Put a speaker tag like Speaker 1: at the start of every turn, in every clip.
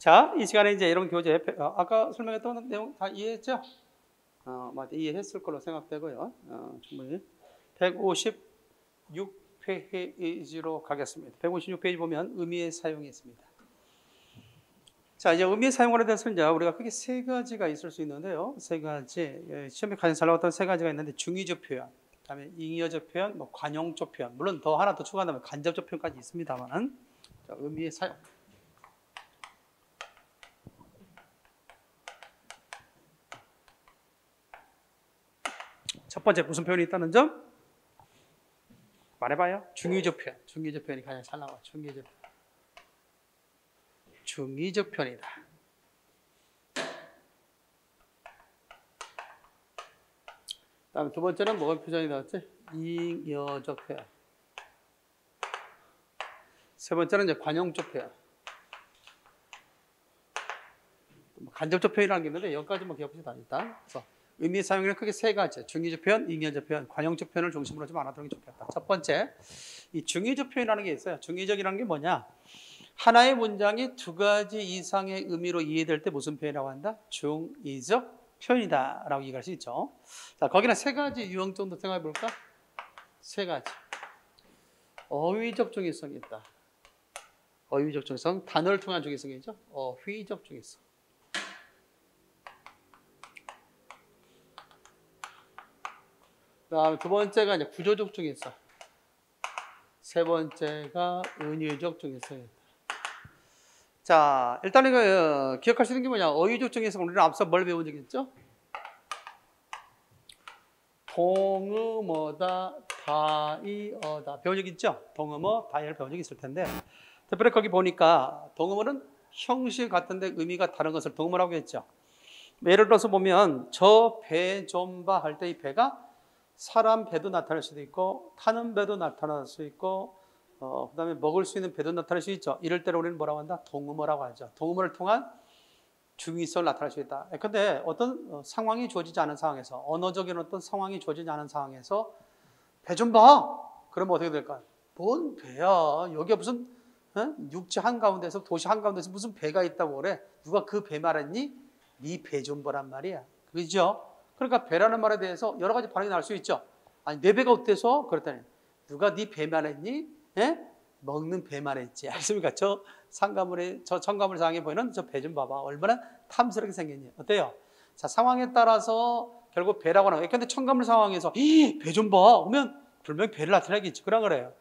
Speaker 1: 자, 이 시간에 이제 여러분 교재, 아까 설명했던 내용 다 이해했죠? 이해했을 걸로 생각되고요. 충분히 156페이지로 가겠습니다. 156페이지 보면 의미의 사용이 있습니다. 자, 이제 의미의 사용에 대해서 이제 우리가 크게 세 가지가 있을 수 있는데요. 세 가지, 시험에 가장 잘 나왔던 세 가지가 있는데, 중의적 표현, 그다음에 잉여적 표현, 관용적 표현, 물론 더 하나 더 추가한다면 간접적 표현까지 있습니다만, 자, 의미의 사용. 첫 번째 무슨 표현이 있다는 점? 말해봐요. 중의적 표현. 중의적 표현이 가장 잘 나와. 중의적 표현. 중의적 표현이다. 다음 두 번째는 뭐가 표현이 나왔지? 잉여적 표현. 세 번째는 이제 관용적 표현. 간접적 표현이라는 게 있는데 여기까지만 기억합시다. 일단. 그래서 의미 사용에는 크게 세 가지. 중의적 표현, 잉여적 표현, 관용적 표현을 중심으로 좀 알아두는 게 좋겠다. 첫 번째, 이 중의적 표현이라는 게 있어요. 중의적이라는 게 뭐냐? 하나의 문장이 두 가지 이상의 의미로 이해될 때 무슨 표현이라고 한다? 중의적 표현이다 라고 얘기할 수 있죠. 자, 거기는 세 가지 유형 정도 생각해 볼까? 세 가지. 어휘적 중의성이 있다. 어휘적 중의성, 단어를 통한 중의성이죠. 어휘적 중의성. 다음 두 번째가 이제 구조적 중의성. 세 번째가 은유적 중의성이다. 자, 일단 이거 기억할 수 있는 게 뭐냐? 어휘적 중의성 우리는 앞서 뭘 배운 적이 있죠? 동음어다, 다이어다 배운 적 있죠? 동음어, 다이어를 배운 적이 있을 텐데, 특별히 거기 보니까 동음어는 형식 같은데 의미가 다른 것을 동음어라고 했죠. 예를 들어서 보면 저 배 좀 봐 할 때 이 배가 사람 배도 나타날 수도 있고 타는 배도 나타날 수 있고 그다음에 먹을 수 있는 배도 나타날 수 있죠. 이럴 때를 우리는 뭐라고 한다? 동음어라고 하죠. 동음어를 통한 중의성을 나타낼 수 있다. 그런데 어떤 상황이 주어지지 않은 상황에서, 언어적인 어떤 상황이 주어지지 않은 상황에서 배 좀 봐! 그러면 어떻게 될까요? 뭔 배야? 여기가 무슨 육지 한가운데서, 도시 한가운데서 무슨 배가 있다고 그래? 누가 그 배 말했니? 네 배 좀 보란 말이야. 그죠? 그러니까 배라는 말에 대해서 여러 가지 반응이 나올 수 있죠. 아니, 내 배가 어때서? 그랬더니 누가 네 배 말했니? 먹는 배 말했지. 알겠습니까? 저 청가물 상에 보이는 저 배 좀 봐봐. 얼마나 탐스럽게 생겼니? 어때요? 자, 상황에 따라서 결국 배라고 하는 거예요. 근데 청가물 상황에서 배 좀 봐. 그러면 분명히 배를 나타내겠지. 그런 거래요.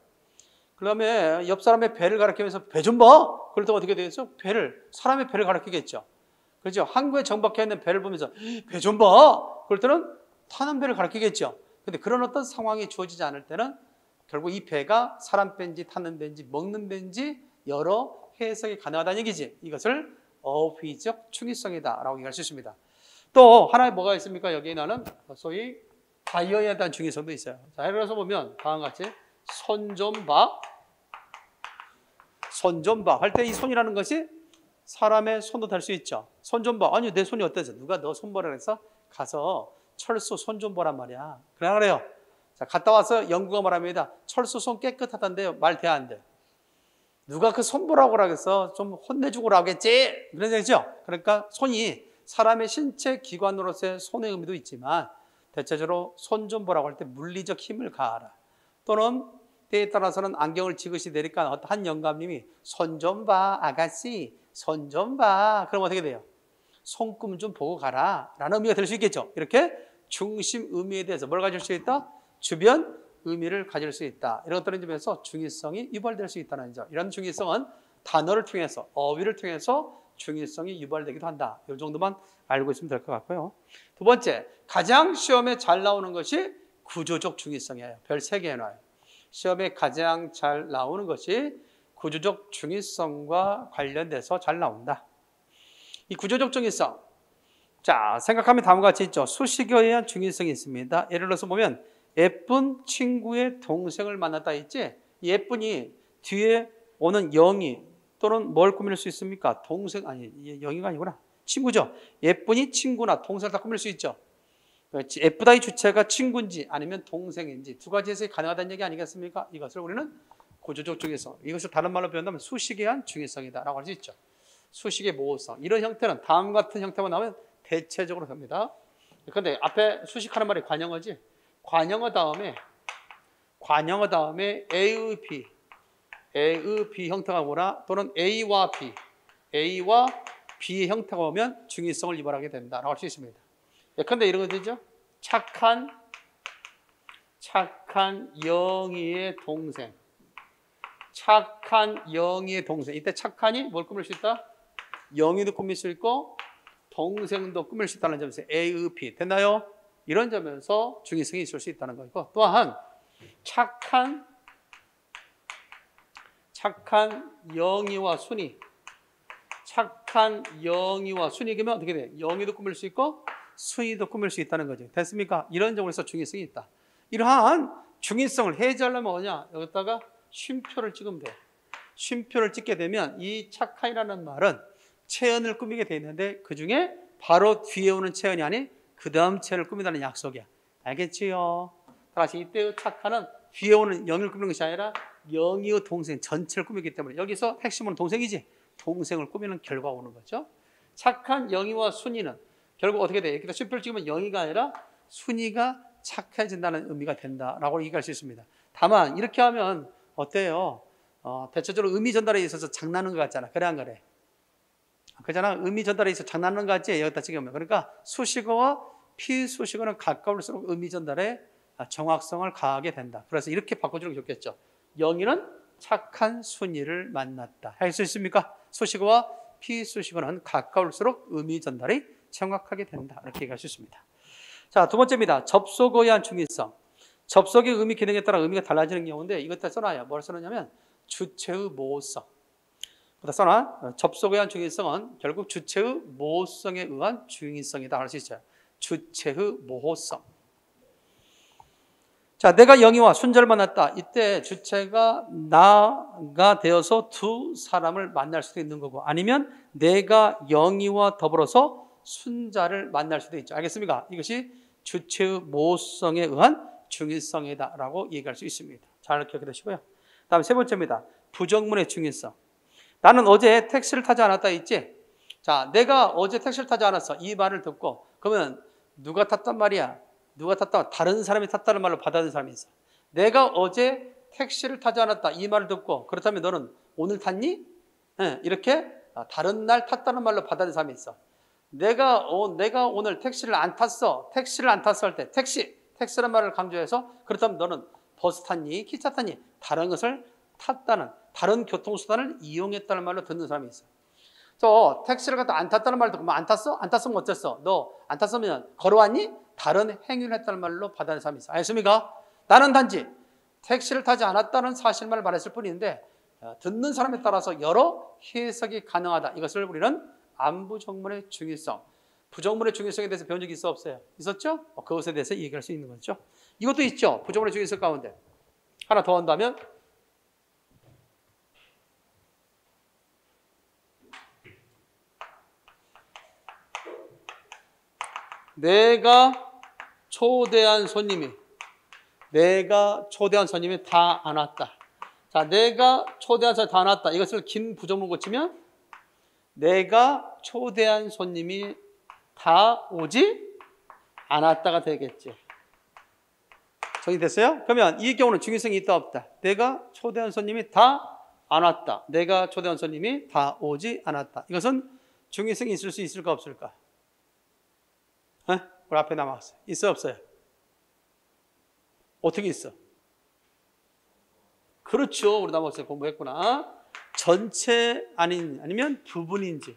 Speaker 1: 그 다음에 옆 사람의 배를 가리키면서 배 좀 봐. 그럴 때 어떻게 되겠어? 사람의 배를 가리키겠죠. 그렇죠? 항구에 정박해 있는 배를 보면서 배 좀 봐. 그럴 때는 타는 배를 가리키겠죠. 근데 그런 어떤 상황이 주어지지 않을 때는 결국 이 배가 사람 배인지 타는 배인지 먹는 배인지 여러 해석이 가능하다는 얘기지. 이것을 어휘적 충의성이다 라고 얘기할 수 있습니다. 또 하나의 뭐가 있습니까? 여기에는 소위 다이어에 대한 중의성도 있어요. 자, 예를 들어서 보면 다음과 같이 손 좀 봐. 손 좀 봐 할 때 이 손이라는 것이 사람의 손도 될 수 있죠. 손 좀 봐. 아니, 내 손이 어때서? 누가 너 손 보라 그래서 가서 철수 손 좀 보란 말이야. 그래요. 자, 갔다 와서 연구가 말합니다. 철수 손 깨끗하다는데 말 돼 안 돼? 누가 그 손 보라고 그러겠어? 좀 혼내주고 라겠지? 그런 얘기죠. 그러니까 손이 사람의 신체 기관으로서의 손의 의미도 있지만 대체적으로 손 좀 보라고 할 때 물리적 힘을 가하라. 또는 때에 따라서는 안경을 지그시 내니까 한 영감님이 손 좀 봐, 아가씨. 손 좀 봐. 그럼 어떻게 돼요? 손금 좀 보고 가라 라는 의미가 될 수 있겠죠. 이렇게 중심 의미에 대해서 뭘 가질 수 있다? 주변 의미를 가질 수 있다. 이런 것들은 점에서 중의성이 유발될 수 있다는 점. 이런 중의성은 단어를 통해서, 어휘를 통해서 중의성이 유발되기도 한다. 이 정도만 알고 있으면 될 것 같고요. 두 번째, 가장 시험에 잘 나오는 것이 구조적 중의성이에요. 별 3개 해놔요. 시험에 가장 잘 나오는 것이 구조적 중의성과 관련돼서 잘 나온다. 이 구조적 중의성. 자, 생각하면 다음과 같이 있죠. 수식어에 의한 중의성이 있습니다. 예를 들어서 보면 예쁜 친구의 동생을 만났다 했지? 예쁜이 뒤에 오는 영이 또는 뭘 꾸밀 수 있습니까? 동생, 아니, 영이가 아니구나. 친구죠. 예쁜이 친구나 동생을 다 꾸밀 수 있죠. 예쁘다의 주체가 친구인지 아니면 동생인지 두 가지 해석이 가능하다는 얘기 아니겠습니까? 이것을 우리는 구조적 중의성, 이것을 다른 말로 표현하면 수식에 의한 중의성이다 라고 할 수 있죠. 수식의 모호성. 이런 형태는 다음 같은 형태만 나오면 대체적으로 됩니다. 그런데 앞에 수식하는 말이 관형어지. 관형어 다음에 A의 B 형태가 오거나 또는 A와 B의 형태가 오면 중의성을 유발하게 된다라고 할 수 있습니다. 예컨대 이런 거 되죠? 착한 영희의 동생. 착한 영희의 동생. 이때 착한이 뭘 꾸밀 수 있다? 영희도 꾸밀 수 있고 동생도 꾸밀 수 있다는 점에서 A의 B. 됐나요? 이런 점에서 중의성이 있을 수 있다는 거고, 또한 착한 영희와 순이. 착한 영희와 순이면 어떻게 돼? 영희도 꾸밀 수 있고 순이도 꾸밀 수 있다는 거죠. 됐습니까? 이런 점에서 중의성이 있다. 이러한 중의성을 해제하려면 뭐냐? 여기다가 쉼표를 찍으면 돼. 쉼표를 찍게 되면 이 착한이라는 말은 체언을 꾸미게 돼 있는데 그 중에 바로 뒤에 오는 체언이 아닌 그 다음 체언을 꾸민다는 약속이야. 알겠지요? 다시 이때의 착한은 뒤에 오는 영희를 꾸미는 것이 아니라 영희의 동생 전체를 꾸미기 때문에 여기서 핵심은 동생이지. 동생을 꾸미는 결과가 오는 거죠. 착한 영희와 순이는 결국 어떻게 돼? 여기다 쉼표를 찍으면 영희가 아니라 순이가 착해진다는 의미가 된다라고 얘기할 수 있습니다. 다만 이렇게 하면 어때요? 대체적으로 의미 전달에 있어서 장난하는 것 같잖아. 그래 안 그래? 그잖아. 의미 전달에 있어서 장난하는 것 같지? 여기다 찍으면. 그러니까 수식어와 피수식어는 가까울수록 의미 전달에 정확성을 가하게 된다. 그래서 이렇게 바꿔주는 게 좋겠죠. 영희는 착한 순이를 만났다. 할 수 있습니까? 수식어와 피수식어는 가까울수록 의미 전달이 정확하게 된다. 이렇게 얘기할 수 있습니다. 자, 두 번째입니다. 접속어에 대한 중의성. 접속의 의미 기능에 따라 의미가 달라지는 경우인데 이것다 써놔요. 뭘 써놓냐면 주체의 모호성. 그다 써놔. 접속에 대한 중의성은 결국 주체의 모호성에 의한 중의성이다 할 수 있어요. 주체의 모호성. 자, 내가 영희와 순자를 만났다. 이때 주체가 나가 되어서 두 사람을 만날 수도 있는 거고, 아니면 내가 영희와 더불어서 순자를 만날 수도 있죠. 알겠습니까? 이것이 주체의 모호성에 의한 중의성이다라고 얘기할 수 있습니다. 잘 기억해 두시고요. 다음 세 번째입니다. 부정문의 중의성. 나는 어제 택시를 타지 않았다 있지? 자, 내가 어제 택시를 타지 않았어. 이 말을 듣고 그러면 누가 탔단 말이야? 누가 탔다? 다른 사람이 탔다는 말로 받아들인 사람이 있어. 내가 어제 택시를 타지 않았다. 이 말을 듣고 그렇다면 너는 오늘 탔니? 네, 이렇게 다른 날 탔다는 말로 받아들인 사람이 있어. 내가 오늘 택시를 안 탔어. 택시를 안 탔어 할 때 택시라는 말을 강조해서 그렇다면 너는 버스 탔니? 기차 탔니? 다른 것을 탔다는, 다른 교통수단을 이용했다는 말로 듣는 사람이 있어. 저 택시를 갖다 안 탔다는 말을 듣고 안 탔어? 안 탔으면 어땠어? 너 안 탔으면 걸어왔니? 다른 행위를 했다는 말로 받아들이는 사람이 있어. 알겠습니까? 나는 단지 택시를 타지 않았다는 사실만을 말했을 뿐인데 듣는 사람에 따라서 여러 해석이 가능하다. 이것을 우리는 안부정문의 중의성, 부정문의 중의성에 대해서 배운 적이 있어 없어요? 있었죠? 그것에 대해서 얘기할 수 있는 거죠. 이것도 있죠. 부정문의 중의성 가운데 하나 더 한다면 내가 초대한 손님이 다 안 왔다. 자, 내가 초대한 손님이 다 안 왔다. 이것을 긴 부정문 고치면 내가 초대한 손님이 다 오지 않았다가 되겠지. 정리됐어요? 그러면 이 경우는 중의성이 있다 없다? 내가 초대한 손님이 다 안 왔다. 내가 초대한 손님이 다 오지 않았다. 이것은 중의성이 있을 수 있을까 없을까? 우리 앞에 남았어요. 있어 없어요? 어떻게 있어? 그렇죠. 우리 남았어요. 공부했구나. 전체 아니면 부분인지,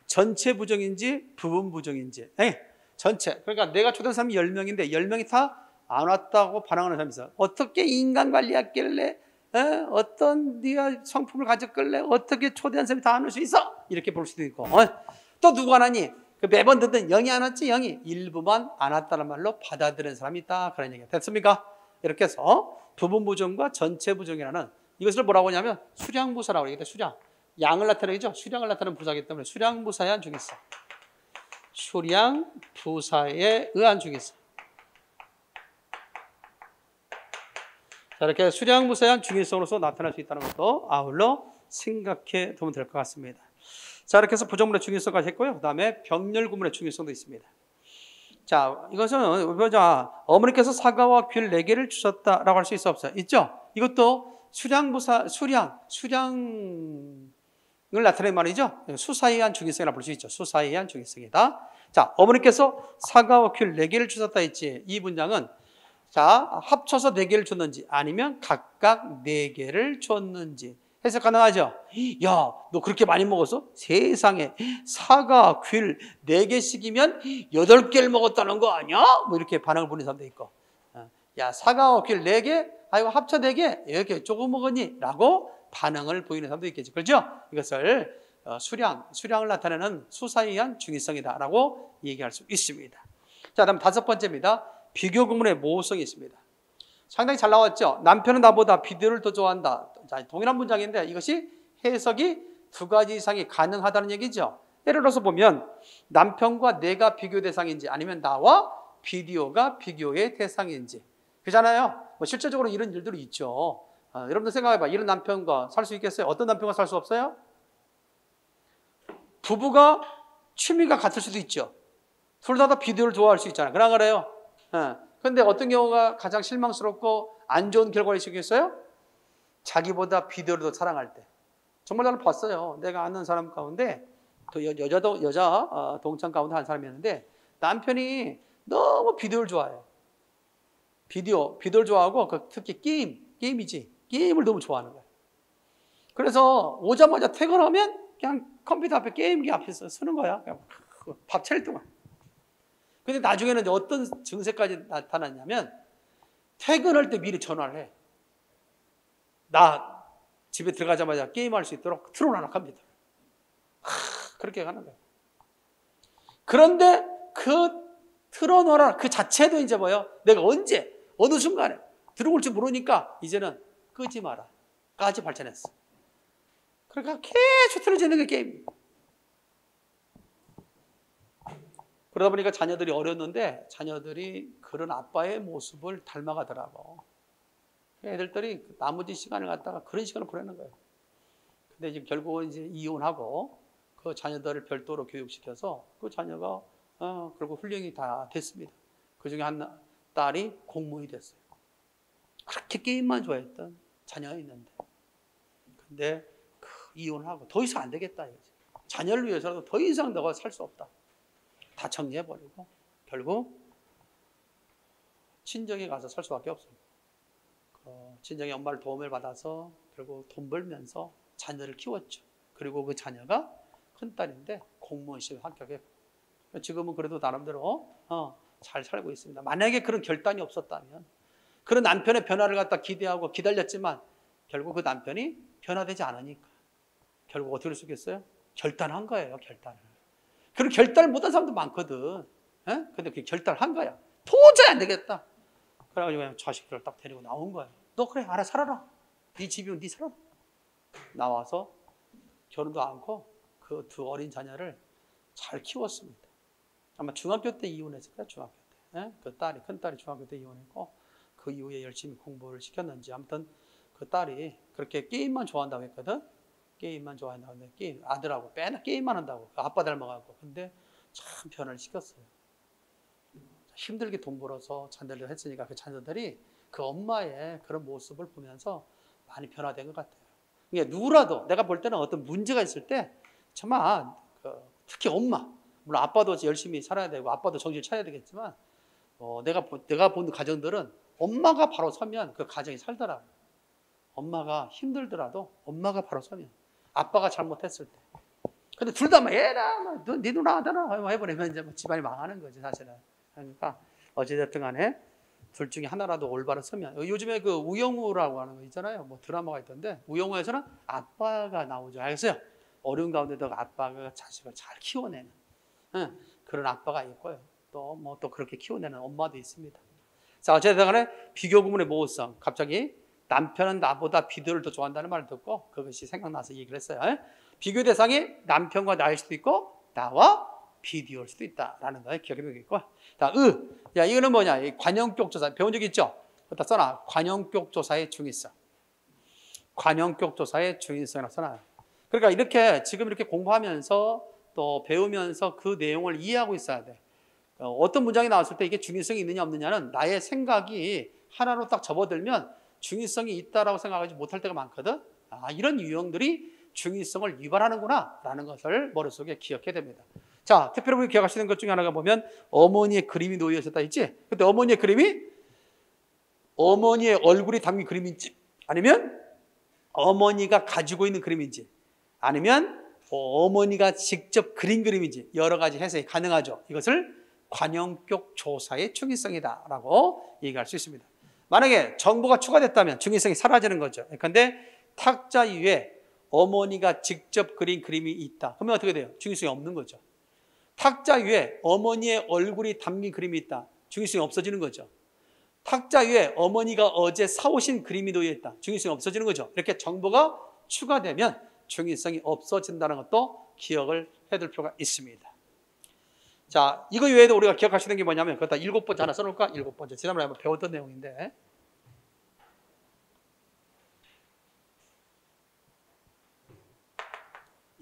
Speaker 1: 전체 부정인지 부분 부정인지. 전체. 그러니까 내가 초대한 사람이 10명인데 10명이 다 안 왔다고 반항하는 사람이 있어. 어떻게 인간 관리했길래, 어떤 네가 성품을 가졌길래 어떻게 초대한 사람이 다 안 올 수 있어? 이렇게 볼 수도 있고. 또 누구 안 왔니? 매번 듣던 영이 안 왔지? 영이 일부만 안 왔다는 말로 받아들이는 사람이 있다. 그런 얘기가 됐습니까? 이렇게 해서 부분 부정과 전체 부정이라는 이것을 뭐라고 하냐면 수량부사라고 얘기해요. 수량. 양을 나타내죠. 수량을 나타내는 부사이기 때문에 수량부사에 의한 중의성. 수량부사에 의한 중의성. 자, 이렇게 수량부사에 의한 중의성으로서 나타날 수 있다는 것도 아울러 생각해 두면 될 것 같습니다. 자, 이렇게 해서 부정문의 중요성까지 했고요. 그 다음에 병렬 구문의 중요성도 있습니다. 자, 이것은 보자. 어머니께서 사과와 귤 4개를 주셨다라고 할 수 있어 없어요? 있죠? 이것도 수량을 나타내는 말이죠. 수사에 한 중요성이라고 볼 수 있죠. 수사에 한 중요성이다. 자, 어머니께서 사과와 귤 4개를 주셨다 했지. 이 문장은 자, 합쳐서 4개를 줬는지 아니면 각각 4개를 줬는지 해석 가능하죠? 야, 너 그렇게 많이 먹었어? 세상에 사과, 귤 4개씩이면 8개를 먹었다는 거 아니야? 뭐 이렇게 반응을 보이는 사람도 있고, 야, 사과와 귤 4개? 아이고 합쳐 4개? 이렇게 조금 먹었니? 라고 반응을 보이는 사람도 있겠죠. 그렇죠? 이것을 수량을 나타내는 수사에 의한 중요성이다 라고 얘기할 수 있습니다. 자, 다음 5번째입니다. 비교 구문의 모호성이 있습니다. 상당히 잘 나왔죠? 남편은 나보다 비디오를 더 좋아한다. 자, 동일한 문장인데 이것이 해석이 2가지 이상이 가능하다는 얘기죠. 예를 들어서 보면 남편과 내가 비교 대상인지 아니면 나와 비디오가 비교의 대상인지. 그렇잖아요. 뭐 실제적으로 이런 일들이 있죠. 여러분들 생각해봐. 이런 남편과 살 수 있겠어요? 어떤 남편과 살 수 없어요? 부부가 취미가 같을 수도 있죠. 둘 다 비디오를 좋아할 수 있잖아요. 그래요. 그런데 어떤 경우가 가장 실망스럽고 안 좋은 결과를 있겠어요? 자기보다 비디오를 더 사랑할 때. 정말 나는 봤어요. 내가 아는 사람 가운데 또 여자 동창 가운데 한 사람이었는데 남편이 너무 비디오를 좋아해요. 비디오를 좋아하고 특히 게임을 너무 좋아하는 거예요. 그래서 오자마자 퇴근하면 그냥 컴퓨터 앞에 게임기 앞에서 쓰는 거야. 그냥 밥 차릴 동안. 근데 나중에는 어떤 증세까지 나타났냐면 퇴근할 때 미리 전화를 해. 나 집에 들어가자마자 게임할 수 있도록 틀어놔라 컴퓨터. 그렇게 가는 거예요. 그런데 그 틀어놓으라 그 자체도 이제 뭐예요? 내가 언제 어느 순간에 들어올지 모르니까 이제는 끄지 마라 까지 발전했어. 그러니까 계속 틀어지는 게 게임이에요. 그러다 보니까 자녀들이 어렸는데 자녀들이 그런 아빠의 모습을 닮아가더라고. 애들이 나머지 시간을 갖다가 그런 시간을 보내는 거예요. 근데 지금 결국은 이제 이혼하고 그 자녀들을 별도로 교육시켜서 그 자녀가 결국 훈련이 다 됐습니다. 그 중에 한 딸이 공무원이 됐어요. 그렇게 게임만 좋아했던 자녀가 있는데. 근데 이혼하고 더 이상 안 되겠다 이거지. 자녀를 위해서라도 더 이상 너가 살 수 없다. 다 정리해버리고 결국 친정에 가서 살 수밖에 없습니다. 친정의 엄마를 도움을 받아서 결국 돈 벌면서 자녀를 키웠죠. 그리고 그 자녀가 큰딸인데 공무원 시험에 합격했고 지금은 그래도 나름대로 잘 살고 있습니다. 만약에 그런 결단이 없었다면 그런 남편의 변화를 갖다 기대하고 기다렸지만 결국 그 남편이 변화되지 않으니까 결국 어떻게 할 수 있겠어요? 결단한 거예요. 결단을. 그런 결단을 못한 사람도 많거든. 근데 그 결단을 한 거야. 도저히 안 되겠다. 그래가지고 그냥 자식들을 딱 데리고 나온 거야. 너 그래 알아 살아라. 네 집이면 네 살아라. 나와서 결혼도 않고 그 2 어린 자녀를 잘 키웠습니다. 아마 중학교 때 이혼했을 거야. 중학교 때. 그 딸이 큰딸이 중학교 때 이혼했고 그 이후에 열심히 공부를 시켰는지 아무튼 그 딸이 그렇게 게임만 좋아한다고 했거든. 게임만 좋아한다고 했는데 아들하고 맨날 게임만 한다고 아빠 닮아가고. 근데 참 변화를 시켰어요. 힘들게 돈 벌어서 자녀를 했으니까 그 자녀들이 그 엄마의 그런 모습을 보면서 많이 변화된 것 같아요. 이게 누구라도 내가 볼 때는 어떤 문제가 있을 때 정말 특히 엄마, 물론 아빠도 열심히 살아야 되고 아빠도 정신 차려야 되겠지만 내가 본 가정들은 엄마가 바로 서면 그 가정이 살더라고요. 엄마가 힘들더라도 엄마가 바로 서면 아빠가 잘못했을 때. 근데 둘 다 막 얘라, 네 누나 하더라 해버리면 이제 집안이 망하는 거지 사실은. 그러니까 어찌됐든 간에 둘 중에 하나라도 올바로 서면 요즘에 그 우영우라고 하는 거 있잖아요. 뭐 드라마가 있던데 우영우에서는 아빠가 나오죠. 알겠어요? 어려운 가운데도 아빠가 자식을 잘 키워내는 그런 아빠가 있고요. 또 또 그렇게 키워내는 엄마도 있습니다. 자, 어쨌든 간에 비교 구문의 모호성. 갑자기 남편은 나보다 비디오를 더 좋아한다는 말을 듣고 그것이 생각나서 얘기를 했어요. 비교 대상이 남편과 나일 수도 있고 나와 비디오일 수도 있다라는 거 기억해 보겠고. 자, 야, 이거는 뭐냐? 이 관용격 조사 배운 적 있죠? 갖다 써놔. 관용격 조사의 중요성. 관용격 조사의 중요성이라고 써놔요. 그러니까 이렇게 지금 이렇게 공부하면서 또 배우면서 그 내용을 이해하고 있어야 돼. 어떤 문장이 나왔을 때 이게 중의성이 있느냐 없느냐는 나의 생각이 하나로 딱 접어들면 중의성이 있다라고 생각하지 못할 때가 많거든. 아, 이런 유형들이 중의성을 유발하는구나 라는 것을 머릿속에 기억해야 됩니다. 자, 특별히 기억하시는 것 중에 하나가 보면 어머니의 그림이 놓여 있었다 했지? 근데 어머니의 그림이 어머니의 얼굴이 담긴 그림인지, 아니면 어머니가 가지고 있는 그림인지, 아니면 어머니가 직접 그린 그림인지, 여러 가지 해석이 가능하죠. 이것을 관용격 조사의 중의성이다라고 얘기할 수 있습니다. 만약에 정보가 추가됐다면 중의성이 사라지는 거죠. 그런데 탁자 위에 어머니가 직접 그린 그림이 있다. 그러면 어떻게 돼요? 중의성이 없는 거죠. 탁자 위에 어머니의 얼굴이 담긴 그림이 있다. 중의성이 없어지는 거죠. 탁자 위에 어머니가 어제 사오신 그림이 놓여 있다. 중의성이 없어지는 거죠. 이렇게 정보가 추가되면 중의성이 없어진다는 것도 기억을 해둘 필요가 있습니다. 자, 이거 외에도 우리가 기억하시는 게 뭐냐면, 그것다 7번째 하나 써놓을까? 7번째. 지난번에 한번 배웠던 내용인데.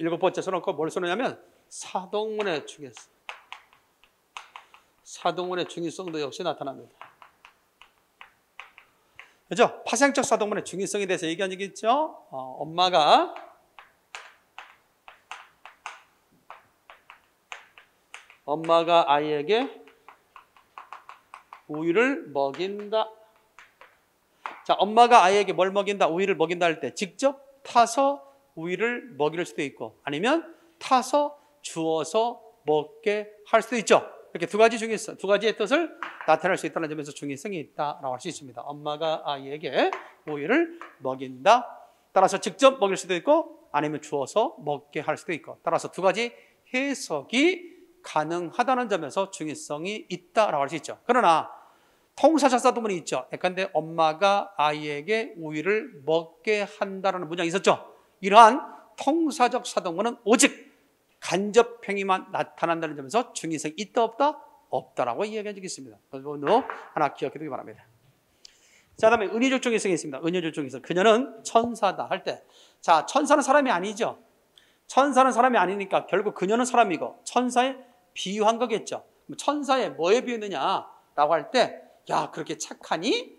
Speaker 1: 7번째 써놓고 뭘 써놓냐면, 사동문의 중의성. 사동문의 중의성도 역시 나타납니다. 그죠? 파생적 사동문의 중의성에 대해서 얘기한 적이 있죠? 엄마가 아이에게 우유를 먹인다. 자, 엄마가 아이에게 뭘 먹인다? 우유를 먹인다 할 때 직접 타서 우유를 먹일 수도 있고, 아니면 타서 주어서 먹게 할 수도 있죠. 이렇게 두 가지 중의성, 두 가지의 뜻을 나타낼 수 있다는 점에서 중의성이 있다라고 할 수 있습니다. 엄마가 아이에게 우유를 먹인다. 따라서 직접 먹일 수도 있고, 아니면 주어서 먹게 할 수도 있고, 따라서 두 가지 해석이 가능하다는 점에서 중의성이 있다라고 할 수 있죠. 그러나 통사적 사동문이 있죠. 그런데 엄마가 아이에게 우유를 먹게 한다라는 문장이 있었죠. 이러한 통사적 사동문은 오직 간접 행위만 나타난다는 점에서 중의성이 있다 없다? 없다라고 이야기한 적이 있습니다. 그것도 하나 기억해 두기 바랍니다. 자, 다음에 은유적 중의성이 있습니다. 은유적 중의성. 그녀는 천사다 할 때, 자, 천사는 사람이 아니죠. 천사는 사람이 아니니까 결국 그녀는 사람이고 천사에 비유한 거겠죠. 천사에 뭐에 비유느냐라고 할 때, 야, 그렇게 착하니?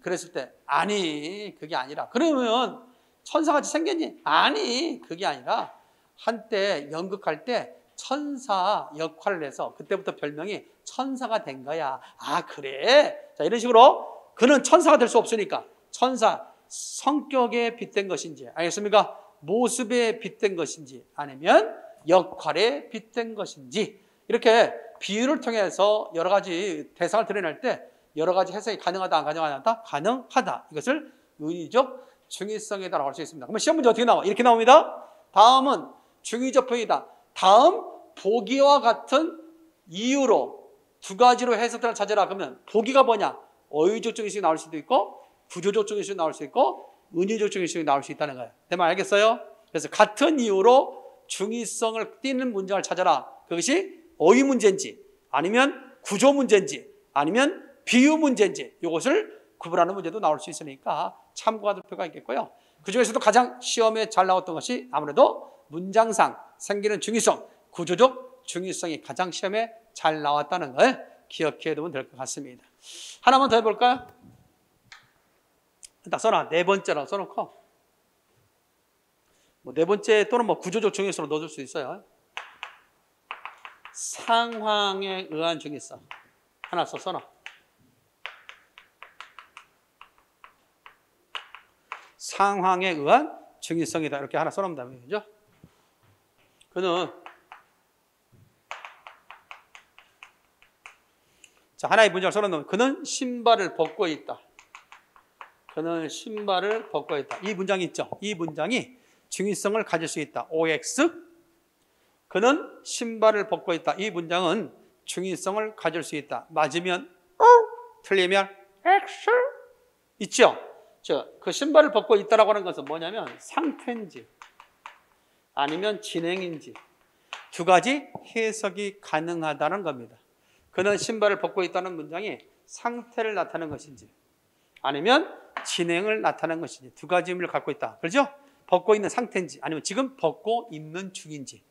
Speaker 1: 그랬을 때, 아니, 그게 아니라. 그러면 천사같이 생겼니? 아니, 그게 아니라 한때 연극할 때 천사 역할을 해서 그때부터 별명이 천사가 된 거야. 아, 그래? 자, 이런 식으로 그는 천사가 될 수 없으니까 천사 성격에 빗댄 것인지, 알겠습니까? 모습에 빗댄 것인지, 아니면 역할에 빗댄 것인지, 이렇게 비유를 통해서 여러 가지 대상을 드러낼 때 여러 가지 해석이 가능하다, 안 가능하다? 가능하다. 이것을 은유적 중의성이다라고 할 수 있습니다. 그러면 시험 문제 어떻게 나와? 이렇게 나옵니다. 다음은 중의적 표현이다. 다음 보기와 같은 이유로 두 가지로 해석을 찾아라. 그러면 보기가 뭐냐? 어휘적 중의성이 나올 수도 있고, 구조적 중의성이 나올 수 있고, 은유적 중의성이 나올 수 있다는 거예요. 내 말 알겠어요? 그래서 같은 이유로 중의성을 띠는 문장을 찾아라. 그것이 어휘 문제인지, 아니면 구조 문제인지, 아니면 비유 문제인지, 이것을 구분하는 문제도 나올 수 있으니까 참고할 필요가 있겠고요. 그 중에서도 가장 시험에 잘 나왔던 것이 아무래도 문장상 생기는 중의성, 구조적 중의성이 가장 시험에 잘 나왔다는 걸 기억해 두면 될 것 같습니다. 하나만 더 해볼까요? 딱 써놔. 네 번째라고 써놓고, 네 번째 또는 구조적 중의성으로 넣어줄 수 있어요. 상황에 의한 중의성 하나 써놔. 상황에 의한 중의성이다. 이렇게 하나 써놓습니다. 그죠? 그는, 자, 하나의 문장을 써놓으면, 그는 신발을 벗고 있다. 그는 신발을 벗고 있다. 이 문장이 있죠. 이 문장이 중의성을 가질 수 있다. OX. 그는 신발을 벗고 있다. 이 문장은 중의성을 가질 수 있다. 맞으면 O, 틀리면 X. 있죠? 그 신발을 벗고 있다라고 하는 것은 뭐냐면 상태인지 아니면 진행인지 두 가지 해석이 가능하다는 겁니다. 그는 신발을 벗고 있다는 문장이 상태를 나타내는 것인지 아니면 진행을 나타내는 것인지 두 가지 의미를 갖고 있다. 그렇죠? 벗고 있는 상태인지 아니면 지금 벗고 있는 중인지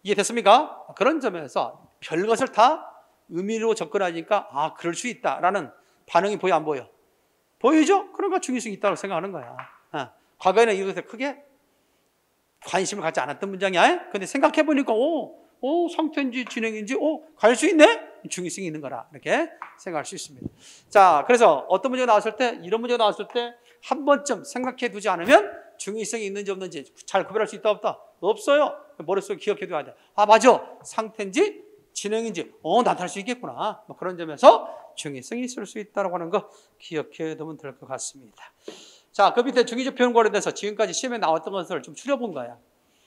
Speaker 1: 이해됐습니까? 그런 점에서 별것을 다 의미로 접근하니까 아 그럴 수 있다라는 반응이 보여 안 보여? 보이죠? 그러니까 중요성이 있다고 생각하는 거야. 과거에는 이것에 크게 관심을 갖지 않았던 문장이야. 근데 생각해보니까 상태인지 진행인지 갈 수 있네? 중요성이 있는 거라 이렇게 생각할 수 있습니다. 자, 그래서 어떤 문제가 나왔을 때 이런 문제가 나왔을 때 한 번쯤 생각해 두지 않으면 중요성이 있는지 없는지 잘 구별할 수 있다 없다? 없어요. 머릿속에 기억해 둬야 돼. 아 맞아. 상태인지 진행인지 나타날 수 있겠구나. 뭐 그런 점에서 중요성이 있을 수 있다고 하는 거 기억해 두면 될 것 같습니다. 자, 그 밑에 중의적 표현 관련돼서 지금까지 시험에 나왔던 것을 좀 추려본 거야.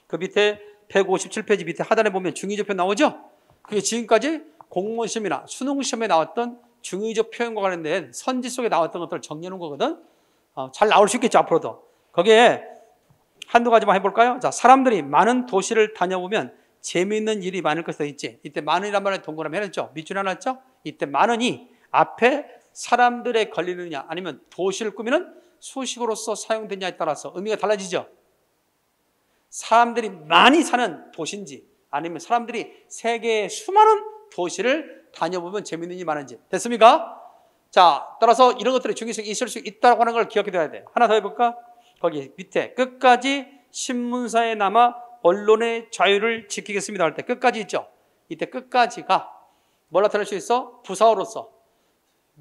Speaker 1: 그 밑에 157페이지 밑에 하단에 보면 중의적 표현 나오죠? 그게 지금까지 공무원 시험이나 수능 시험에 나왔던 중의적 표현과 관련된 선지 속에 나왔던 것들을 정리해 놓은 거거든. 잘 나올 수 있겠죠, 앞으로도. 거기에 한두 가지만 해볼까요? 자, 사람들이 많은 도시를 다녀보면 재미있는 일이 많을 것이다 있지. 이때 많은이란 말에 동그라미 해놨죠? 밑줄에 해놨죠? 이때 많은이 앞에 사람들에 걸리느냐 아니면 도시를 꾸미는 수식어로서 사용되냐에 따라서 의미가 달라지죠. 사람들이 많이 사는 도시인지 아니면 사람들이 세계의 수많은 도시를 다녀보면 재미있는 일이 많은지 됐습니까? 자, 따라서 이런 것들의 중요성이 있을 수 있다고 하는 걸 기억해 둬야 돼. 하나 더 해볼까? 거기 밑에 끝까지 신문사에 남아 언론의 자유를 지키겠습니다 할 때 끝까지 있죠. 이때 끝까지가 뭘 나타낼 수 있어? 부사어로서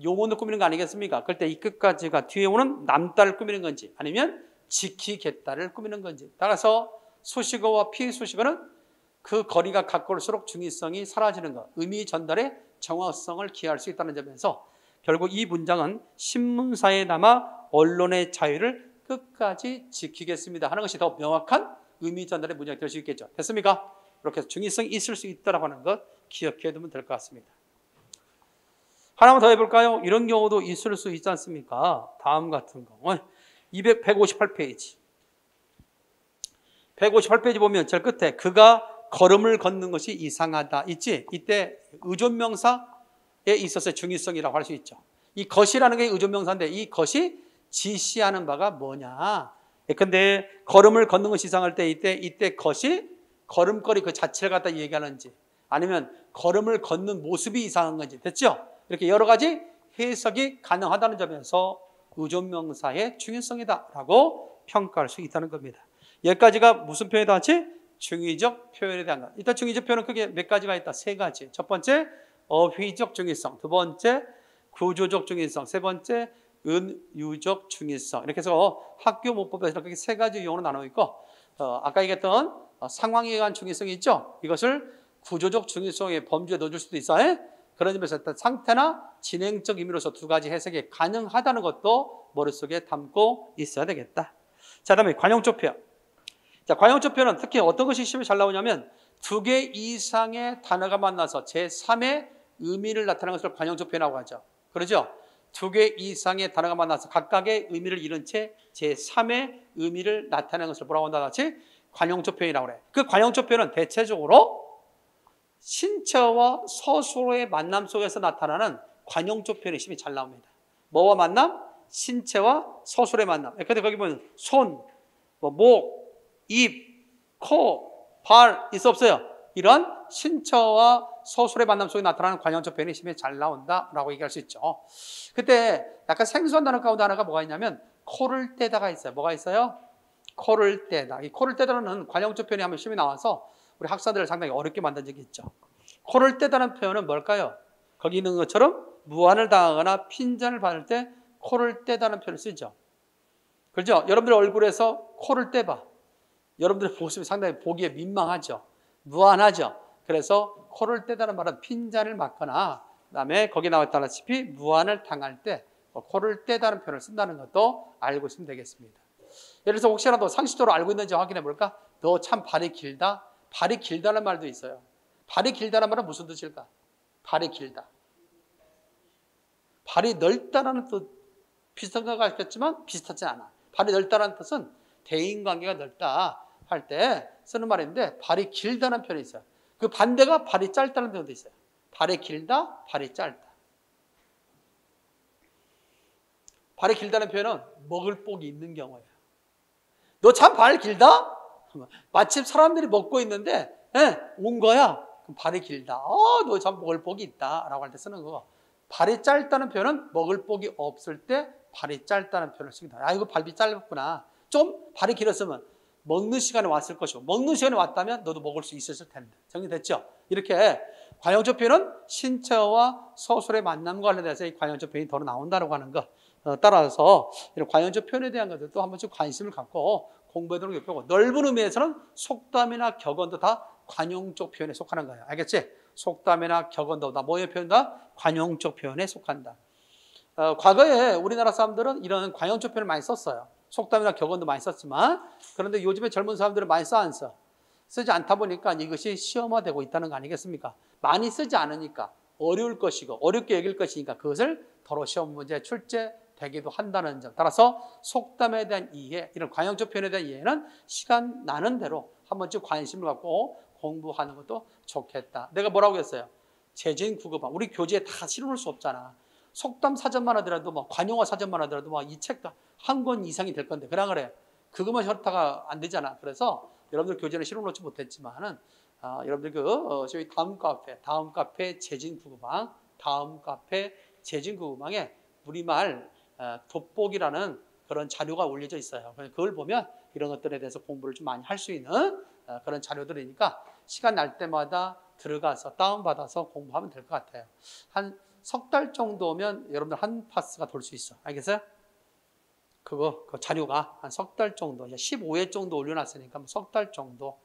Speaker 1: 용언을 꾸미는 거 아니겠습니까? 그럴 때 이 끝까지가 뒤에 오는 남다를 꾸미는 건지 아니면 지키겠다를 꾸미는 건지 따라서 수식어와 피수식어는 그 거리가 가까울수록 중의성이 사라지는 것, 의미 전달의 정확성을 기할 수 있다는 점에서 결국 이 문장은 신문사에 남아 언론의 자유를 끝까지 지키겠습니다 하는 것이 더 명확한 의미 전달의 문장이 될 수 있겠죠. 됐습니까? 이렇게 해서 중의성이 있을 수 있다고 하는 것 기억해 두면 될 것 같습니다. 하나만 더 해볼까요? 이런 경우도 있을 수 있지 않습니까? 다음 같은 경우 158페이지 158페이지 보면 제일 끝에 그가 걸음을 걷는 것이 이상하다 있지? 이때 의존명사에 있어서의 중의성이라고 할 수 있죠. 이 것이라는 게 의존명사인데 이 것이 지시하는 바가 뭐냐? 근데 걸음을 걷는 것이 이상할 때 이때 것이 걸음걸이 그 자체를 갖다 얘기하는지 아니면 걸음을 걷는 모습이 이상한 건지 됐죠? 이렇게 여러 가지 해석이 가능하다는 점에서 의존명사의 중요성이다라고 평가할 수 있다는 겁니다. 여기까지가 무슨 표현에 대한지? 중의적 표현에 대한 것. 일단 중의적 표현은 크게 몇 가지가 있다. 세 가지. 첫 번째 어휘적 중의성, 두 번째 구조적 중의성, 세 번째 은유적 중의성. 이렇게 해서 학교 문법에서 이렇게 세 가지 용어로 나누어 있고 아까 얘기했던 상황에 의한 중의성이 있죠. 이것을 구조적 중의성의 범주에 넣어줄 수도 있어요. 그런 점에서 일단 상태나 진행적 의미로서 두 가지 해석이 가능하다는 것도 머릿속에 담고 있어야 되겠다. 자, 다음에 관용적 표현. 자, 관용적 표현은 특히 어떤 것이 시험에 잘 나오냐면 두 개 이상의 단어가 만나서 제3의 의미를 나타내는 것을 관용적 표현이라고 하죠. 그러죠? 두 개 이상의 단어가 만나서 각각의 의미를 잃은 채 제3의 의미를 나타내는 것을 뭐라고 한다 같이? 관용적 표현이라고 그래. 그 관용적 표현은 대체적으로 신체와 서술어의 만남 속에서 나타나는 관용적 표현이 심히 잘 나옵니다. 뭐와 만남? 신체와 서술의 만남. 근데 거기 보면 손, 목, 입, 코, 발 있어 없어요? 이런 신체와 서술의 만남 속에 나타나는 관용적 표현이 심히 잘 나온다라고 얘기할 수 있죠. 그때 약간 생소한 단어 가운데 하나가 뭐가 있냐면 코를 떼다가 있어요. 뭐가 있어요? 코를 떼다. 이 코를 떼다는 관용적 표현이 한번 시험에 나와서 우리 학생들을 상당히 어렵게 만든 적이 있죠. 코를 떼다는 표현은 뭘까요? 거기 있는 것처럼 무안을 당하거나 핀잔을 받을 때 코를 떼다는 표현을 쓰죠. 그렇죠? 여러분들 얼굴에서 코를 떼봐. 여러분들의 모습이 상당히 보기에 민망하죠. 무안하죠. 그래서 코를 떼다는 말은 핀잔을 맞거나 그다음에 거기에 나왔다시피 무안을 당할 때 코를 떼다는 표현을 쓴다는 것도 알고 있으면 되겠습니다. 예를 들어서 혹시라도 상식적으로 알고 있는지 확인해 볼까? 너 참 발이 길다. 발이 길다는 말도 있어요. 발이 길다는 말은 무슨 뜻일까? 발이 길다. 발이 넓다라는 뜻 비슷한 것 같겠지만 비슷하지 않아. 발이 넓다는 뜻은 대인관계가 넓다 할 때 쓰는 말인데 발이 길다는 표현이 있어요. 그 반대가 발이 짧다는 표현도 있어요. 발이 길다, 발이 짧다. 발이 길다는 표현은 먹을 복이 있는 경우예요. 너 참 발 길다? 마침 사람들이 먹고 있는데 온 거야. 그럼 발이 길다. 너 참 먹을 복이 있다 라고 할 때 쓰는 거. 발이 짧다는 표현은 먹을 복이 없을 때 발이 짧다는 표현을 씁니다. 이거 발이 짧았구나. 좀 발이 길었으면 먹는 시간에 왔을 것이고, 먹는 시간에 왔다면 너도 먹을 수 있었을 텐데. 정리됐죠? 이렇게 관용적 표현은 신체와 서술의 만남과 관련돼서 이 관용적 표현이 더 나온다고 하는 거. 따라서 이런 관용적 표현에 대한 것들도 한 번쯤 관심을 갖고 공부해두는 게 좋고, 넓은 의미에서는 속담이나 격언도 다 관용적 표현에 속하는 거예요. 알겠지? 속담이나 격언도 다 뭐의 표현다? 관용적 표현에 속한다. 과거에 우리나라 사람들은 이런 관용적 표현을 많이 썼어요. 속담이나 격언도 많이 썼지만, 그런데 요즘에 젊은 사람들은 많이 써 안 써? 쓰지 않다 보니까 이것이 시험화되고 있다는 거 아니겠습니까? 많이 쓰지 않으니까 어려울 것이고 어렵게 여길 것이니까 그것을 더러 시험 문제에 출제되기도 한다는 점. 따라서 속담에 대한 이해, 이런 관용적 표현에 대한 이해는 시간 나는 대로 한 번쯤 관심을 갖고 공부하는 것도 좋겠다. 내가 뭐라고 했어요? 재진국어방. 우리 교재에 다 실어놓을 수 없잖아. 속담 사전만 하더라도 관용어 사전만 하더라도 이 책도 한 권 이상이 될 건데 그래. 그것만 혈타가 안 되잖아. 그래서 여러분들 교재는 실어놓지 못했지만은 여러분들 저희 다음 카페 재진국어방, 다음 카페 재진국어방에 우리말 돋보기라는 그런 자료가 올려져 있어요. 그걸 보면 이런 것들에 대해서 공부를 좀 많이 할 수 있는 그런 자료들이니까 시간 날 때마다 들어가서 다운받아서 공부하면 될 것 같아요. 한 석 달 정도면 여러분들 한 파스가 돌 수 있어. 알겠어요? 그 자료가 한 석 달 정도, 15회 정도 올려놨으니까 석 달 정도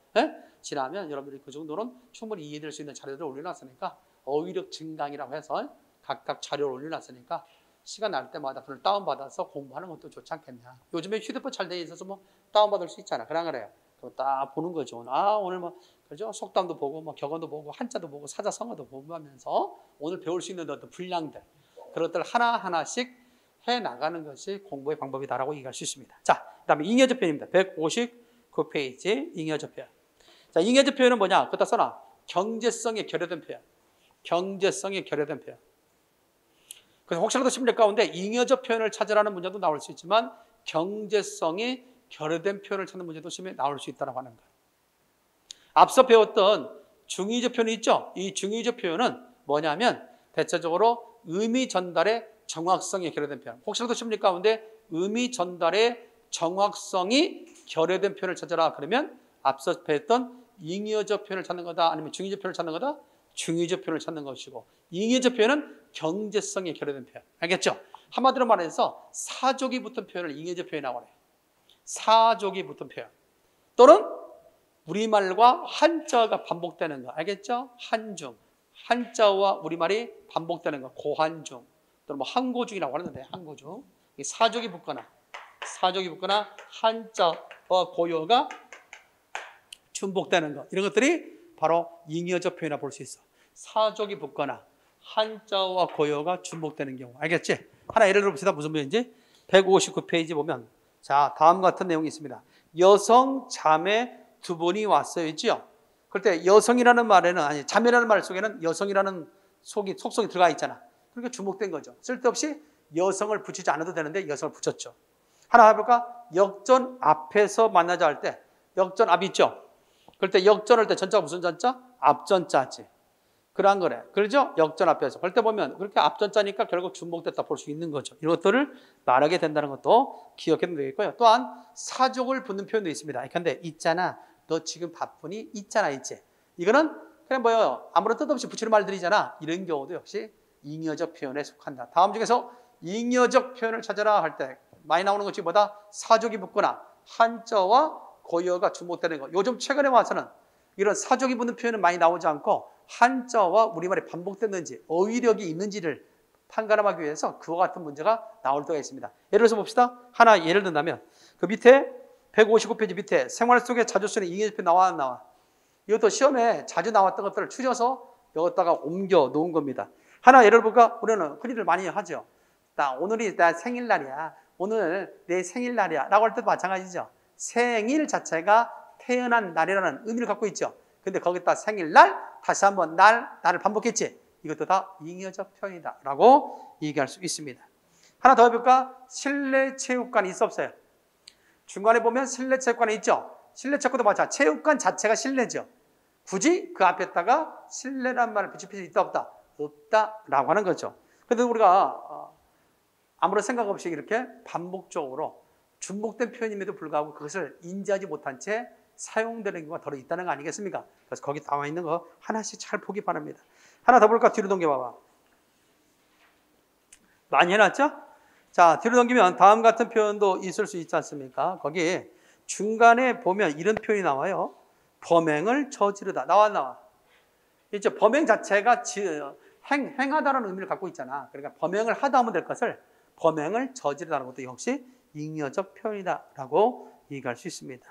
Speaker 1: 지나면 여러분들이 그 정도는 충분히 이해될 수 있는 자료들을 올려놨으니까 어휘력 증강이라고 해서 각각 자료를 올려놨으니까 시간 날 때마다 그걸 다운받아서 공부하는 것도 좋지 않겠냐. 요즘에 휴대폰 잘 돼 있어서 다운받을 수 있잖아. 그래요. 그거 딱 보는 거죠. 오늘 그죠? 속담도 보고 격언도 보고 한자도 보고 사자성어도 공부하면서 오늘 배울 수 있는 어떤 분량들 그런 것들 하나하나씩 해 나가는 것이 공부의 방법이다라고 얘기할 수 있습니다. 자, 그다음에 잉여적 표현입니다. 159페이지 잉여적 표현. 자, 잉여적 표현은 뭐냐? 그것다 써놔. 경제성에 결여된 표현. 경제성에 결여된 표현. 그래서 혹시라도 심리 가운데 잉여적 표현을 찾으라는 문제도 나올 수 있지만 경제성이 결여된 표현을 찾는 문제도 심히 나올 수 있다고 하는 거예요. 앞서 배웠던 중의적 표현이 있죠. 이 중의적 표현은 뭐냐면 대체적으로 의미 전달의 정확성에 결여된 표현. 혹시라도 심리 가운데 의미 전달의 정확성이 결여된 표현을 찾아라. 그러면 앞서 배웠던 잉여적 표현을 찾는 거다. 아니면 중의적 표현을 찾는 거다. 중의적 표현을 찾는 것이고 잉여적 표현은 경제성에 결여된 표현. 알겠죠? 한마디로 말해서 사족이 붙은 표현을 잉여적 표현이라고 해요. 사족이 붙은 표현. 또는 우리말과 한자가 반복되는 거. 알겠죠? 한중. 한자와 우리말이 반복되는 거. 고한중. 또는 한고중이라고 하는데 한고중. 사족이 붙거나 한자와 고요가 중복되는 거. 이런 것들이 바로 잉여적 표현이라 볼 수 있어. 사족이 붙거나 한자와 고요가 중복되는 경우. 알겠지? 하나 예를 들어 봅시다. 무슨 표현인지. 159페이지 보면 자, 다음 같은 내용이 있습니다. 여성, 자매 두 분이 왔어요. 있지요? 그럴 때 여성이라는 말에는, 아니, 자매라는 말 속에는 여성이라는 속성이 들어가 있잖아. 그러니까 주목된 거죠. 쓸데없이 여성을 붙이지 않아도 되는데 여성을 붙였죠. 하나 해볼까? 역전 앞에서 만나자 할 때, 역전 앞 있죠? 그럴 때 역전할 때 전자가 무슨 전자? 앞전자지. 그러한 거래. 그러죠? 역전 앞에서. 그럴 때 보면 그렇게 앞전자니까 결국 중복됐다 볼 수 있는 거죠. 이런 것들을 말하게 된다는 것도 기억해도 되겠고요. 또한 사족을 붙는 표현도 있습니다. 그런데 있잖아. 너 지금 바쁘니? 있잖아, 있지. 이거는 그냥 뭐예요? 아무런 뜻 없이 붙이는 말들이잖아. 이런 경우도 역시 잉여적 표현에 속한다. 다음 중에서 잉여적 표현을 찾아라 할 때 많이 나오는 것이 뭐다? 사족이 붙거나 한자와 고여가 중복되는 거. 요즘 최근에 와서는 이런 사족이 붙는 표현은 많이 나오지 않고 한자와 우리말이 반복됐는지 어휘력이 있는지를 판가름하기 위해서 그와 같은 문제가 나올 때가 있습니다. 예를 들어서 봅시다. 하나 예를 든다면 그 밑에 159페이지 밑에 생활 속에 자주 쓰는 잉여적 표현 나와. 이것도 시험에 자주 나왔던 것들을 추려서 여기다가 옮겨 놓은 겁니다. 하나 예를 볼까? 우리는 흔히들 많이 하죠. 오늘이 내 생일날이야. 오늘 내 생일날이야. 라고 할 때도 마찬가지죠. 생일 자체가 태어난 날이라는 의미를 갖고 있죠. 근데 거기다 생일날, 다시 한번 날을 반복했지. 이것도 다 잉여적 표현이다. 라고 얘기할 수 있습니다. 하나 더 해볼까? 실내 체육관이 있어 없어요? 중간에 보면 실내 체육관이 있죠. 실내 체육관도 마찬가지야. 체육관 자체가 실내죠. 굳이 그 앞에다가 실내란 말을 붙일 필요 있다 없다? 없다라고 하는 거죠. 그런데 우리가 아무런 생각 없이 이렇게 반복적으로 중복된 표현임에도 불구하고 그것을 인지하지 못한 채 사용되는 경우가 더 있다는 거 아니겠습니까? 그래서 거기 나와 있는 거 하나씩 잘 보기 바랍니다. 하나 더 볼까? 뒤로 넘겨봐봐. 많이 해놨죠? 자, 뒤로 넘기면 다음 같은 표현도 있을 수 있지 않습니까? 거기 중간에 보면 이런 표현이 나와요. 범행을 저지르다. 나와. 이제 범행 자체가 행하다는 의미를 갖고 있잖아. 그러니까 범행을 하다 하면 될 것을 범행을 저지르다는 것도 역시 잉여적 표현이다라고 얘기할 수 있습니다.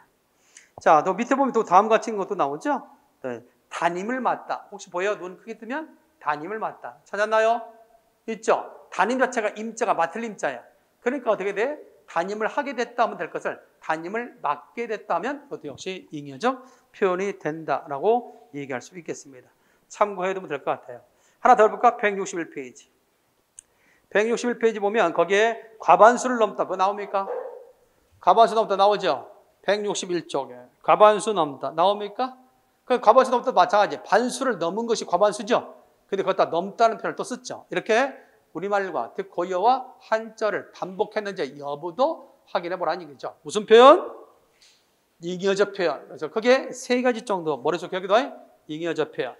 Speaker 1: 자, 또 밑에 보면 또 다음 같은 것도 나오죠? 네, 담임을 맡다. 혹시 보여요? 눈 크게 뜨면 담임을 맡다. 찾았나요? 있죠? 담임 자체가 임자가 맡을 임자야. 그러니까 어떻게 돼? 담임을 하게 됐다 하면 될 것을 담임을 맡게 됐다 하면 그것도 역시 잉여적 표현이 된다라고 얘기할 수 있겠습니다. 참고해 두면 될 것 같아요. 하나 더 볼까? 161페이지. 161페이지 보면 거기에 과반수를 넘다. 뭐 나옵니까? 과반수 넘다 나오죠? 161쪽에. 과반수 넘다. 나옵니까? 그 과반수 넘다 마찬가지. 반수를 넘은 것이 과반수죠? 근데 그것다 넘다는 표현을 또 썼죠. 이렇게 우리말과 즉 고유어와 한자를 반복했는지 여부도 확인해 보라는 얘기죠. 무슨 표현? 잉여적 표현. 그래서 그게 세 가지 정도 머릿속에 여기도 잉여적 표현.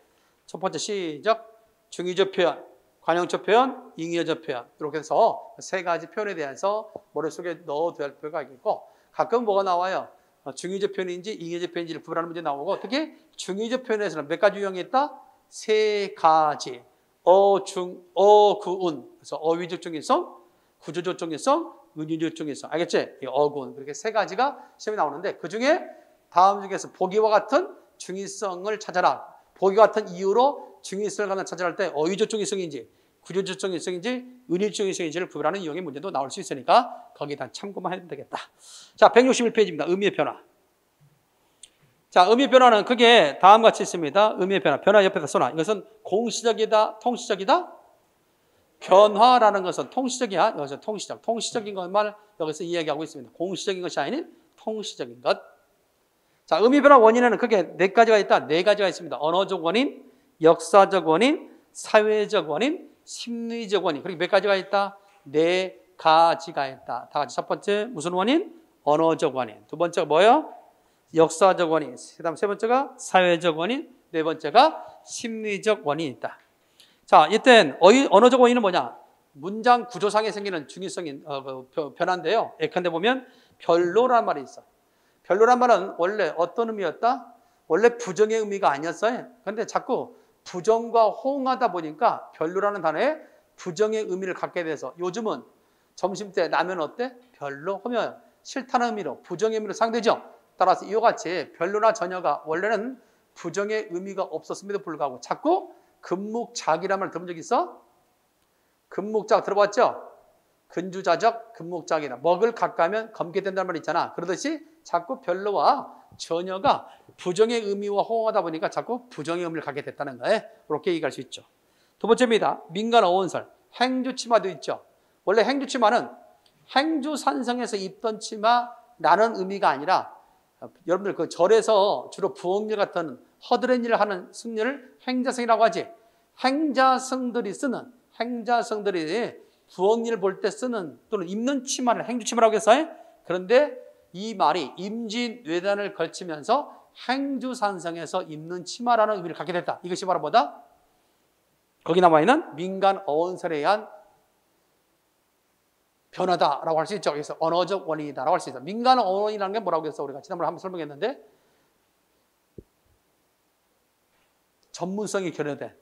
Speaker 1: 첫 번째 시적, 중의적 표현, 관용적 표현, 잉여적 표현. 이렇게 해서 세 가지 표현에 대해서 머릿속에 넣어둬야 할 필요가 있고 가끔 뭐가 나와요? 중의적 표현인지 잉여적 표현인지를 구분하는 문제 나오고 특히 중의적 표현에서는 몇 가지 유형이 있다? 세 가지. 어구운. 그래서 어휘적 중의성, 구조적 중의성, 은유적 중의성. 알겠지? 어구운. 그렇게 세 가지가 시험에 나오는데 그 중에 다음 중에서 보기와 같은 중의성을 찾아라. 보기와 같은 이유로 중의성을 갖는 찾아라 할 때 어휘적 중의성인지 구조적 중의성인지 은유적 중의성인지를 구분하는 유형의 문제도 나올 수 있으니까 거기에 참고만 해도 되겠다. 자, 161페이지입니다. 의미의 변화. 자, 의미의 변화는 크게 다음과 같이 있습니다. 의미의 변화. 변화 옆에다 써놔. 이것은 공시적이다, 통시적이다? 변화라는 것은 통시적이야. 여기서 통시적. 통시적인 것만 여기서 이야기하고 있습니다. 공시적인 것이 아닌 통시적인 것. 자, 의미 변화 원인에는 크게 네 가지가 있다. 네 가지가 있습니다. 언어적 원인, 역사적 원인, 사회적 원인, 심리적 원인. 그렇게 몇 가지가 있다? 네 가지가 있다. 다 같이 첫 번째 무슨 원인? 언어적 원인. 두 번째가 뭐예요? 역사적 원인. 그다음 세 번째가 사회적 원인. 네 번째가 심리적 원인이 있다. 자, 이땐 언어적 원인은 뭐냐? 문장 구조상에 생기는 중의성인 변화인데요. 예컨대 보면 별로란 말이 있어. 별로란 말은 원래 어떤 의미였다? 원래 부정의 의미가 아니었어요. 그런데 자꾸 부정과 호응하다 보니까 별로라는 단어에 부정의 의미를 갖게 돼서 요즘은 점심때 라면 어때? 별로 하면 싫다는 의미로 부정의 의미로 상대죠. 따라서 이와 같이 별로나 전혀가 원래는 부정의 의미가 없었음에도 불구하고 자꾸 근묵작이라는 말 들어본 적 있어? 근묵작 들어봤죠? 근주자적 근묵작이다. 먹을 가까면 검게 된다는 말 있잖아. 그러듯이 자꾸 별로와 전혀가 부정의 의미와 호응하다 보니까 자꾸 부정의 의미를 갖게 됐다는 거예요. 그렇게 얘기할 수 있죠. 두 번째입니다. 민간 어원설. 행주치마도 있죠. 원래 행주치마는 행주산성에서 입던 치마라는 의미가 아니라 여러분들 그 절에서 주로 부엌일 같은 허드렛 일을 하는 승려를 행자성이라고 하지. 행자성들이 부엌일 볼 때 쓰는 또는 입는 치마를 행주치마라고 했어요. 그런데 이 말이 임진왜란을 걸치면서 행주산성에서 입는 치마라는 의미를 갖게 됐다. 이것이 바로 뭐다? 거기 나와 있는 민간 어원설에 의한 변화다라고 할 수 있죠. 그래서 언어적 원인이다라고 할 수 있어. 민간 어원이라는 게 뭐라고 해서 우리가 지난번에 한번 설명했는데 전문성이 결여된,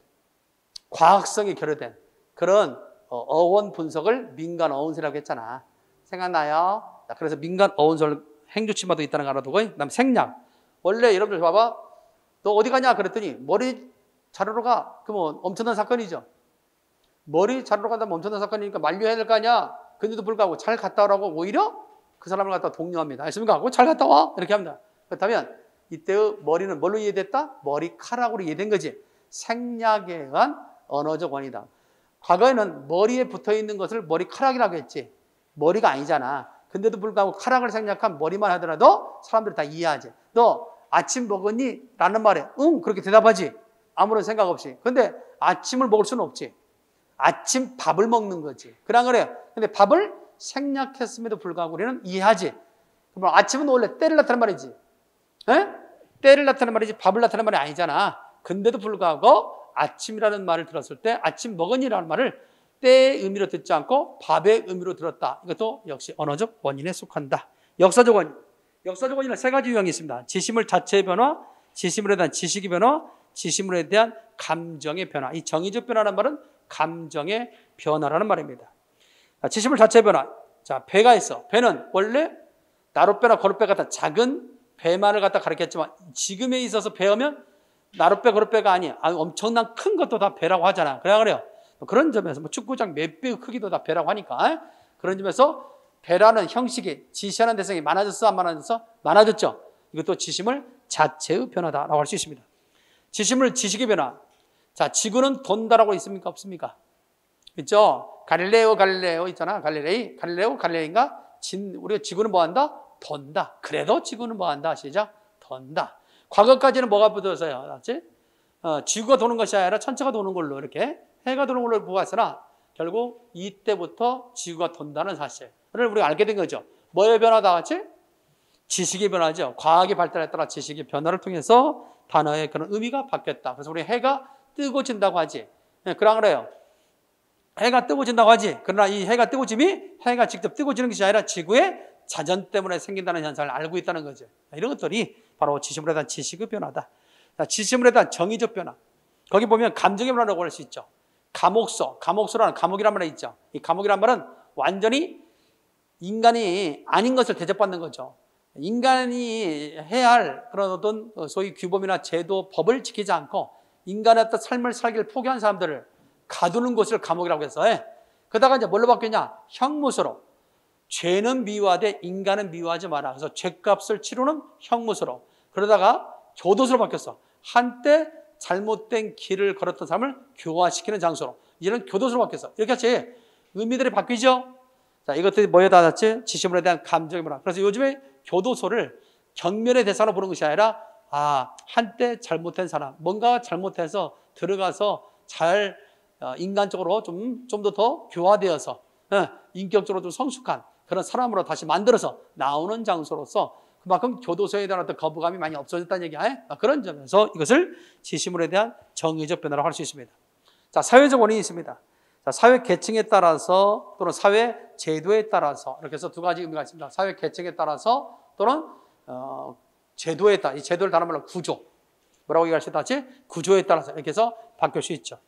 Speaker 1: 과학성이 결여된 그런 어원 분석을 민간 어원설이라고 했잖아. 생각나요? 자, 그래서 민간 어원설 행주치마도 있다는 거 알아두고 그다음 생략. 원래 여러분들 봐봐. 너 어디 가냐 그랬더니 머리 자르러 가. 그러면 엄청난 사건이죠. 머리 자르러 간다면 엄청난 사건이니까 만류해야 될 거 아니야. 근데도 불구하고 잘 갔다 오라고 오히려 그 사람을 갖다 독려합니다. 알겠습니까? 잘 갔다 와. 이렇게 합니다. 그렇다면 이때의 머리는 뭘로 이해됐다? 머리카락으로 이해된 거지. 생략에 의한 언어적 원이다. 과거에는 머리에 붙어 있는 것을 머리카락이라고 했지. 머리가 아니잖아. 근데도 불구하고 쾌락을 생략한 머리만 하더라도 사람들이 다 이해하지. 너 아침 먹었니? 라는 말에 응 그렇게 대답하지. 아무런 생각 없이. 근데 아침을 먹을 수는 없지. 아침 밥을 먹는 거지. 그냥 그래요. 근데 밥을 생략했음에도 불구하고 우리는 이해하지. 그럼 아침은 원래 때를 나타내는 말이지. 에? 때를 나타내는 말이지 밥을 나타내는 말이 아니잖아. 근데도 불구하고 아침이라는 말을 들었을 때 아침 먹었니라는 말을 때의 의미로 듣지 않고 밥의 의미로 들었다. 이것도 역시 언어적 원인에 속한다. 역사적 원인. 역사적 원인은 세 가지 유형이 있습니다. 지시물 자체의 변화, 지시물에 대한 지식의 변화, 지시물에 대한 감정의 변화. 이 정의적 변화라는 말은 감정의 변화라는 말입니다. 지시물 자체의 변화. 자, 배가 있어. 배는 원래 나룻배나 거룻배 같은 작은 배만을 갖다 가리켰지만 지금에 있어서 배우면 나룻배, 거룻배가 아니야. 엄청난 큰 것도 다 배라고 하잖아. 그래요. 그런 점에서 뭐 축구장 몇 배의 크기도 다 배라고 하니까 그런 점에서 배라는 형식이 지시하는 대상이 많아졌어, 안 많아졌어? 많아졌죠. 이것도 지시물 자체의 변화다라고 할 수 있습니다. 지시물 지식의 변화. 자, 지구는 돈다라고 있습니까? 없습니까? 있죠. 갈릴레오 있잖아. 갈릴레오인가? 우리가 지구는 뭐 한다? 돈다. 그래도 지구는 뭐 한다? 시작. 돈다. 과거까지는 뭐가 붙어서요? 알았지? 지구가 도는 것이 아니라 천체가 도는 걸로 이렇게 해가 도는 걸로 보았으나 결국 이때부터 지구가 돈다는 사실을 우리가 알게 된 거죠. 뭐의 변화다 같이? 지식의 변화죠. 과학의 발달에 따라 지식의 변화를 통해서 단어의 그런 의미가 바뀌었다. 그래서 우리 해가 뜨고 진다고 하지. 그래요. 해가 뜨고 진다고 하지. 그러나 이 해가 뜨고 짐이 해가 직접 뜨고 지는 것이 아니라 지구의 자전 때문에 생긴다는 현상을 알고 있다는 거죠. 이런 것들이 바로 지시물에 대한 지식의 변화다. 지시물에 대한 정의적 변화. 거기 보면 감정의 변화라고 할 수 있죠. 감옥소라는 감옥이란 말이 있죠. 이 감옥이란 말은 완전히 인간이 아닌 것을 대접받는 거죠. 인간이 해야 할 그런 어떤 소위 규범이나 제도, 법을 지키지 않고 인간의 어떤 삶을 살기를 포기한 사람들을 가두는 곳을 감옥이라고 해서 그러다가 이제 뭘로 바뀌었냐? 형무소로. 죄는 미화돼 인간은 미화하지 마라. 그래서 죄값을 치르는 형무소로. 그러다가 교도소로 바뀌었어. 한때 잘못된 길을 걸었던 사람을 교화시키는 장소로. 이제는 교도소로 바뀌었어. 이렇게 같이 의미들이 바뀌죠? 자, 이것들이 뭐에 닿았지? 지시물에 대한 감정의 변화. 그래서 요즘에 교도소를 경멸의 대상으로 보는 것이 아니라 한때 잘못된 사람, 뭔가 잘못해서 들어가서 잘 인간적으로 좀 더 교화되어서 인격적으로 좀 성숙한 그런 사람으로 다시 만들어서 나오는 장소로서 그만큼 교도소에 대한 어떤 거부감이 많이 없어졌다는 얘기야. 그런 점에서 이것을 지시물에 대한 정의적 변화라고 할 수 있습니다. 자, 사회적 원인이 있습니다. 자, 사회 계층에 따라서 또는 사회 제도에 따라서 이렇게 해서 두 가지 의미가 있습니다. 사회 계층에 따라서 또는 제도에 따라, 이 제도를 다른 말로 구조. 뭐라고 얘기할 수 있다? 구조에 따라서 이렇게 해서 바뀔 수 있죠.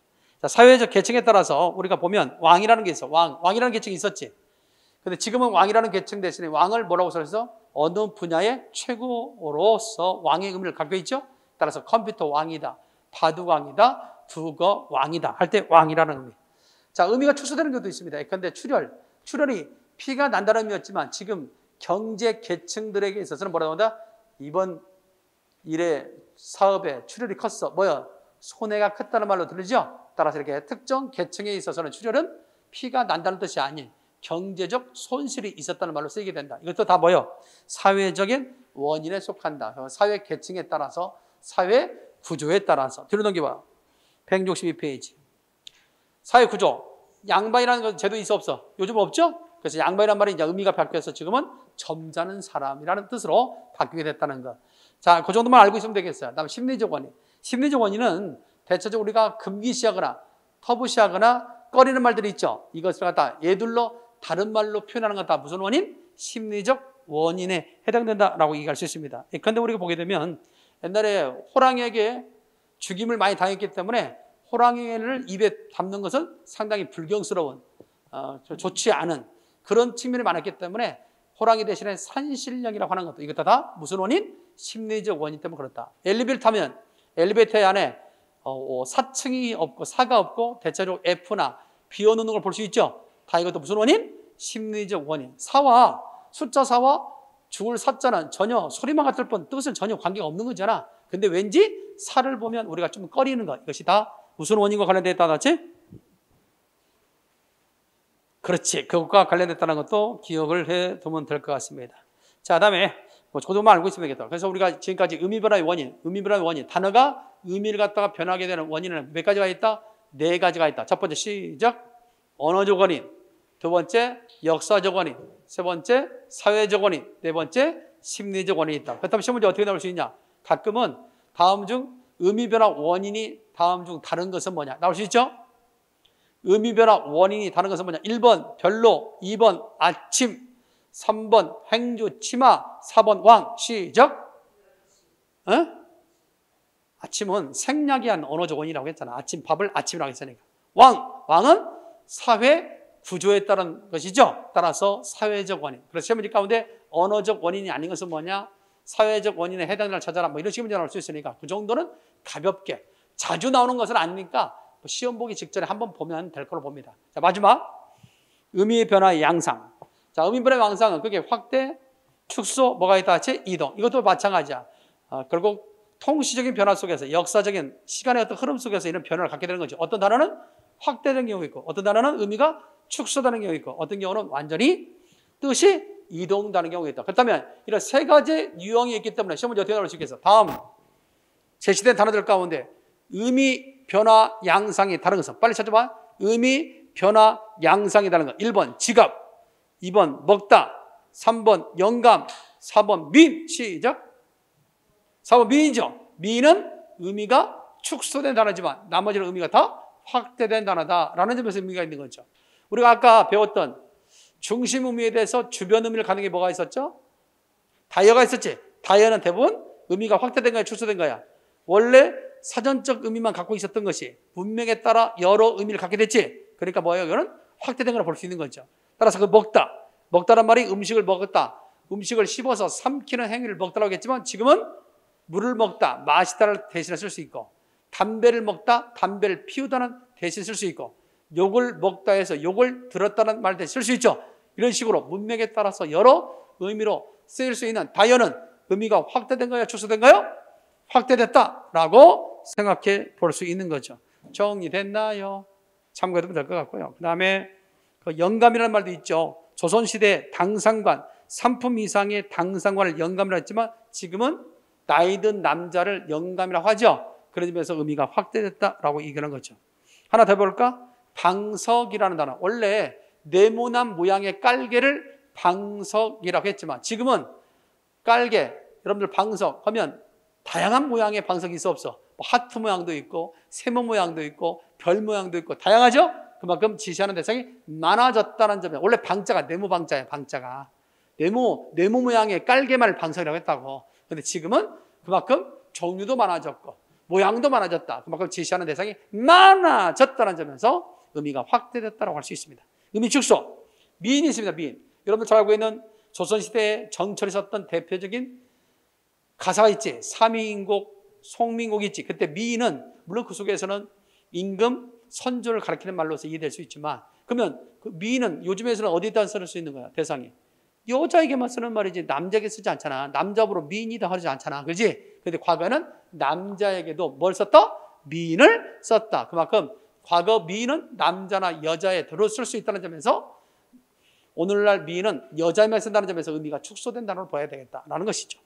Speaker 1: 자, 사회적 계층에 따라서 우리가 보면 왕이라는 게 있어. 왕이라는 계층이 있었지. 근데 지금은 왕이라는 계층 대신에 왕을 뭐라고 써서 어느 분야의 최고로서 왕의 의미를 갖고 있죠. 따라서 컴퓨터 왕이다, 바둑 왕이다, 두거 왕이다 할 때 왕이라는 의미. 자, 의미가 축소되는 것도 있습니다. 그런데 출혈이 피가 난다는 의미였지만 지금 경제 계층들에게 있어서는 뭐라고 한다? 이번 일에 사업에 출혈이 컸어. 뭐야? 손해가 컸다는 말로 들리죠? 따라서 이렇게 특정 계층에 있어서는 출혈은 피가 난다는 뜻이 아닌 경제적 손실이 있었다는 말로 쓰이게 된다. 이것도 다 뭐예요? 사회적인 원인에 속한다. 사회 계층에 따라서, 사회 구조에 따라서. 뒤로 넘겨봐. 162페이지. 사회 구조. 양반이라는 건 제도 있어 없어? 요즘 없죠? 그래서 양반이라는 말이 이제 의미가 바뀌어서 지금은 점잖은 사람이라는 뜻으로 바뀌게 됐다는 것. 자, 그 정도만 알고 있으면 되겠어요. 다음 심리적 원인. 심리적 원인은 대체적으로 우리가 금기시하거나 터부시하거나 꺼리는 말들이 있죠. 이것을 갖다 예둘러 다른 말로 표현하는 건 다 무슨 원인? 심리적 원인에 해당된다라고 얘기할 수 있습니다. 그런데 우리가 보게 되면 옛날에 호랑이에게 죽임을 많이 당했기 때문에 호랑이를 입에 담는 것은 상당히 불경스러운 좋지 않은 그런 측면이 많았기 때문에 호랑이 대신에 산신령이라고 하는 것도 이것도 다 무슨 원인? 심리적 원인 때문에 그렇다. 엘리베이터를 타면 엘리베이터 안에 4층이 없고 4가 없고 대체적으로 F나 비워놓는 걸 볼 수 있죠. 다 이것도 무슨 원인? 심리적 원인. 숫자 4와 죽을 4자는 전혀 소리만 같을 뿐 뜻은 전혀 관계가 없는 거잖아. 근데 왠지 4를 보면 우리가 좀 꺼리는 것. 이것이 다 무슨 원인과 관련되어 있다 같이? 그렇지. 그것과 관련됐다는 것도 기억을 해두면 될 것 같습니다. 자, 다음에 뭐 저도만 알고 있으면 되겠다. 그래서 우리가 지금까지 의미변화의 원인, 단어가 의미를 갖다가 변하게 되는 원인은 몇 가지가 있다? 네 가지가 있다. 첫 번째 시작, 언어적 원인. 두 번째, 역사적 원인. 세 번째, 사회적 원인. 네 번째, 심리적 원인이 있다. 그렇다면 시험 문제 어떻게 나올 수 있냐? 가끔은 다음 중 의미변화 원인이 다음 중 다른 것은 뭐냐? 나올 수 있죠? 의미변화 원인이 다른 것은 뭐냐? 1번 별로, 2번 아침, 3번 행주, 치마, 4번 왕. 시작. 아침은 생략이한 언어적 원인이라고 했잖아. 아침, 밥을 아침이라고 했으니까. 왕은 사회 구조에 따른 것이죠. 따라서 사회적 원인. 그래서 시험 문제 가운데 언어적 원인이 아닌 것은 뭐냐? 사회적 원인에 해당되는 걸 찾아라. 뭐 이런 식의 문제가 나올 수 있으니까 그 정도는 가볍게. 자주 나오는 것은 아니니까 시험 보기 직전에 한번 보면 될 걸로 봅니다. 자, 마지막 의미의 변화의 양상. 자, 의미 변화의 양상은 그게 확대, 축소, 뭐가 있다 같이 이동. 이것도 마찬가지야. 결국 통시적인 변화 속에서 역사적인 시간의 어떤 흐름 속에서 이런 변화를 갖게 되는 거죠. 어떤 단어는 확대되는 경우가 있고 어떤 단어는 의미가 축소되는 경우가 있고 어떤 경우는 완전히 뜻이 이동되는 경우가 있다. 그렇다면 이런 세 가지 유형이 있기 때문에 시험 문제 어떻게 나올 수 있겠어? 다음 제시된 단어들 가운데 의미 변화 양상이 다른 것은 빨리 찾아봐. 의미 변화 양상이 다른 것. 1번 지갑, 2번 먹다, 3번 영감, 4번 민. 시작. 4번 미인이죠. 미인은 의미가 축소된 단어지만 나머지는 의미가 다 확대된 단어다라는 점에서 의미가 있는 거죠. 우리가 아까 배웠던 중심 의미에 대해서 주변 의미를 가는 게 뭐가 있었죠? 다이어가 있었지. 다이어는 대부분 의미가 확대된 거야, 축소된 거야. 원래 사전적 의미만 갖고 있었던 것이 문맥에 따라 여러 의미를 갖게 됐지. 그러니까 뭐예요? 이거는 확대된 걸 볼 수 있는 거죠. 따라서 그 먹다란 말이 음식을 먹었다. 음식을 씹어서 삼키는 행위를 먹다라고 했지만 지금은 물을 먹다, 마시다를 대신에 쓸 수 있고 담배를 먹다, 담배를 피우다는 대신 쓸 수 있고 욕을 먹다 해서 욕을 들었다는 말 대신 쓸 수 있죠. 이런 식으로 문맥에 따라서 여러 의미로 쓰일 수 있는 다이어는 의미가 확대된 거야, 축소된가요? 확대됐다라고 생각해 볼 수 있는 거죠. 정리됐나요? 참고해두면 될 것 같고요. 그 다음에 그 영감이라는 말도 있죠. 조선시대 당상관, 3품 이상의 당상관을 영감이라고 했지만 지금은 나이 든 남자를 영감이라고 하죠. 그런 점에서 의미가 확대됐다라고 얘기하는 거죠. 하나 더 볼까? 방석이라는 단어. 원래 네모난 모양의 깔개를 방석이라고 했지만 지금은 깔개, 여러분들 방석 하면 다양한 모양의 방석이 있어 없어? 뭐 하트 모양도 있고 세모 모양도 있고 별 모양도 있고 다양하죠? 그만큼 지시하는 대상이 많아졌다는 점이에요. 원래 방자가 네모 방자예요. 방자가 네모 모양의 깔개만을 방석이라고 했다고. 근데 지금은 그만큼 종류도 많아졌고 모양도 많아졌다. 그만큼 지시하는 대상이 많아졌다는 점에서 의미가 확대됐다고 할 수 있습니다. 의미 축소. 미인이 있습니다. 미인. 여러분들 잘 알고 있는 조선시대에 정철이 썼던 대표적인 가사가 있지. 삼위인곡, 송민곡이 있지. 그때 미인은 물론 그 속에서는 임금, 선조를 가리키는 말로서 이해될 수 있지만 그러면 그 미인은 요즘에서는 어디다 쓸 수 있는 거야? 대상이. 여자에게만 쓰는 말이지 남자에게 쓰지 않잖아. 남자부로 미인이다 하지 않잖아. 그렇지? 그런데 과거에는 남자에게도 뭘 썼다? 미인을 썼다. 그만큼 과거 미인은 남자나 여자에 들어 쓸 수 있다는 점에서 오늘날 미인은 여자에만 쓴다는 점에서 의미가 축소된 단어로 봐야 되겠다라는 것이죠.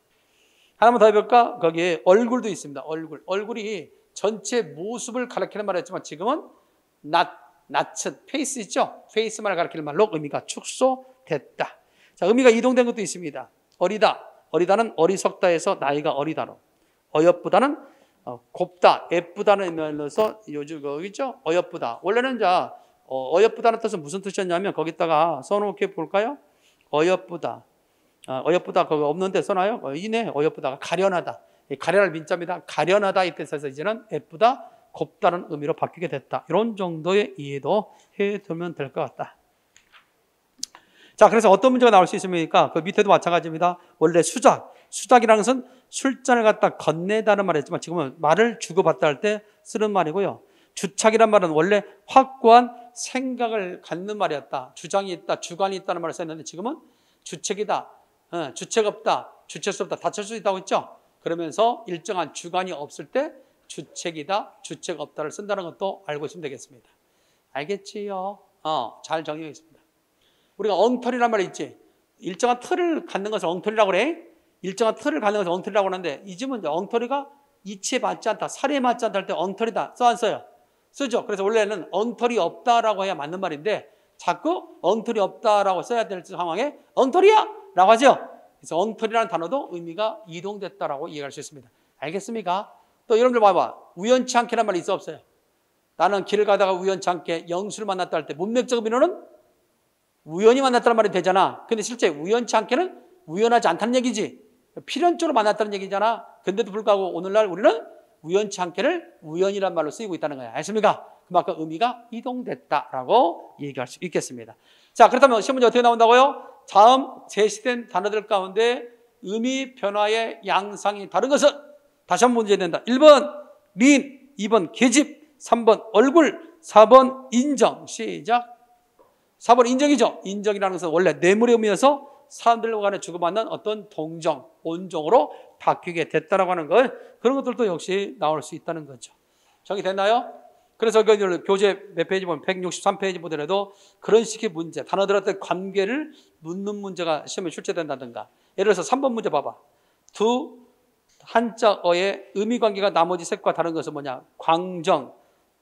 Speaker 1: 하나만 더 해볼까? 거기에 얼굴도 있습니다. 얼굴이 전체 모습을 가리키는 말이었지만 지금은 낯은 페이스 있죠? 페이스만을 가리키는 말로 의미가 축소됐다. 자, 의미가 이동된 것도 있습니다. 어리다는 어리석다에서 나이가 어리다로. 어여쁘다는 곱다, 예쁘다는 면에서 요즘 거기죠? 어여쁘다. 원래는 어여쁘다는 뜻은 무슨 뜻이었냐면 거기다가 써놓게 볼까요? 어여쁘다. 어여쁘다 거기 없는데 써놔요? 이네 어여쁘다가 가련하다. 가련할 민자입니다. 가련하다 이 뜻에서 이제는 예쁘다, 곱다는 의미로 바뀌게 됐다. 이런 정도의 이해도 해두면 될 것 같다. 자, 그래서 어떤 문제가 나올 수 있습니까? 그 밑에도 마찬가지입니다. 원래 수작이라는 것은 술잔을 갖다 건네다는 말이었지만 지금은 말을 주고받다 할 때 쓰는 말이고요. 주착이란 말은 원래 확고한 생각을 갖는 말이었다. 주장이 있다, 주관이 있다는 말을 썼는데 지금은 주책이다, 주책 없다, 주체수 없다, 다칠 수 있다고 했죠. 그러면서 일정한 주관이 없을 때 주책이다, 주책 없다를 쓴다는 것도 알고 있으면 되겠습니다. 알겠지요? 잘 정리하겠습니다. 우리가 엉터리란 말이 있지. 일정한 틀을 갖는 것을 엉터리라고 그래. 일정한 틀을 갖는 것을 엉터리라고 하는데 이 집은 이제 엉터리가 이치에 맞지 않다, 사례에 맞지 않다 할 때 엉터리다. 써 안 써요? 쓰죠. 그래서 원래는 엉터리 없다라고 해야 맞는 말인데 자꾸 엉터리 없다라고 써야 될 상황에 엉터리야! 라고 하죠. 그래서 엉터리라는 단어도 의미가 이동됐다라고 이해할 수 있습니다. 알겠습니까? 또 여러분들 봐봐. 우연치 않게란 말이 있어 없어요? 나는 길을 가다가 우연치 않게 영수를 만났다 할 때 문맥적 의미로는 우연히 만났다는 말이 되잖아. 근데 실제 우연치 않게는 우연하지 않다는 얘기지. 필연적으로 만났다는 얘기잖아. 근데도 불구하고 오늘날 우리는 우연치 않게를 우연이란 말로 쓰이고 있다는 거야. 알겠습니까? 그만큼 의미가 이동됐다라고 얘기할 수 있겠습니다. 자, 그렇다면 시험 문제 어떻게 나온다고요? 다음 제시된 단어들 가운데 의미 변화의 양상이 다른 것은? 다시 한번 문제 된다. 1번 미인, 2번 계집, 3번 얼굴, 4번 인정. 시작. 4번 인정이죠. 인정이라는 것은 원래 뇌물의 의미여서 사람들과 간에 주고받는 어떤 동정, 온정으로 바뀌게 됐다라고 하는 것, 그런 것들도 역시 나올 수 있다는 거죠. 정리됐나요? 그래서 교재 몇 페이지 보면 163페이지 보더라도 그런 식의 문제, 단어들한테 관계를 묻는 문제가 시험에 출제된다든가. 예를 들어서 3번 문제 봐봐. 두 한자어의 의미 관계가 나머지 색과 다른 것은 뭐냐? 광정,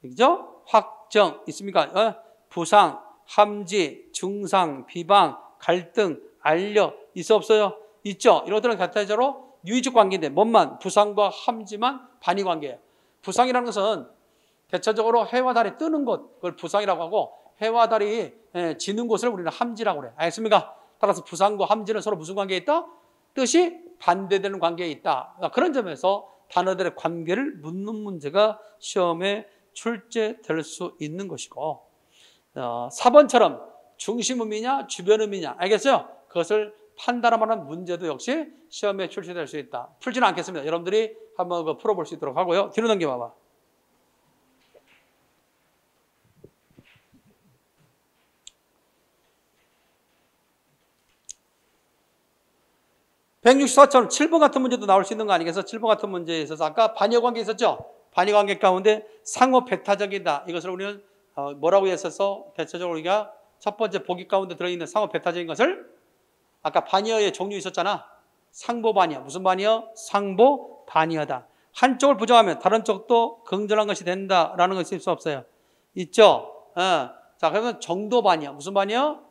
Speaker 1: 그죠? 확정 있습니까? 부상, 함지, 중상, 비방, 갈등, 알려 있어 없어요? 있죠. 이런 것들은 대체적으로 유의적 관계인데 뭔만 부상과 함지만 반의 관계예요. 부상이라는 것은 대체적으로 해와 달이 뜨는 곳, 그걸 부상이라고 하고 해와 달이 지는 곳을 우리는 함지라고 그래요. 알겠습니까? 따라서 부상과 함지는 서로 무슨 관계에 있다? 뜻이 반대되는 관계에 있다. 그런 점에서 단어들의 관계를 묻는 문제가 시험에 출제될 수 있는 것이고 4번처럼 중심 의미냐 주변 의미냐 알겠어요? 그것을 판단하는 문제도 역시 시험에 출제될 수 있다. 풀지는 않겠습니다. 여러분들이 한번 풀어볼 수 있도록 하고요. 뒤로 넘겨봐봐. (164처럼) 7번 같은 문제도 나올 수 있는 거 아니겠어? 7번 같은 문제에 있어서 아까 반여관계 있었죠? 반여관계 가운데 상호 배타적이다. 이것을 우리는 뭐라고 했었어? 대체적으로 우리가 첫 번째 보기 가운데 들어있는 상호 배타적인 것을 아까 반여의 종류 있었잖아. 상보반여. 무슨 반여? 상보반여다. 한쪽을 부정하면 다른 쪽도 긍정한 것이 된다라는 것이 있을 수 없어요. 있죠? 자, 그러면 정도반여. 무슨 반여?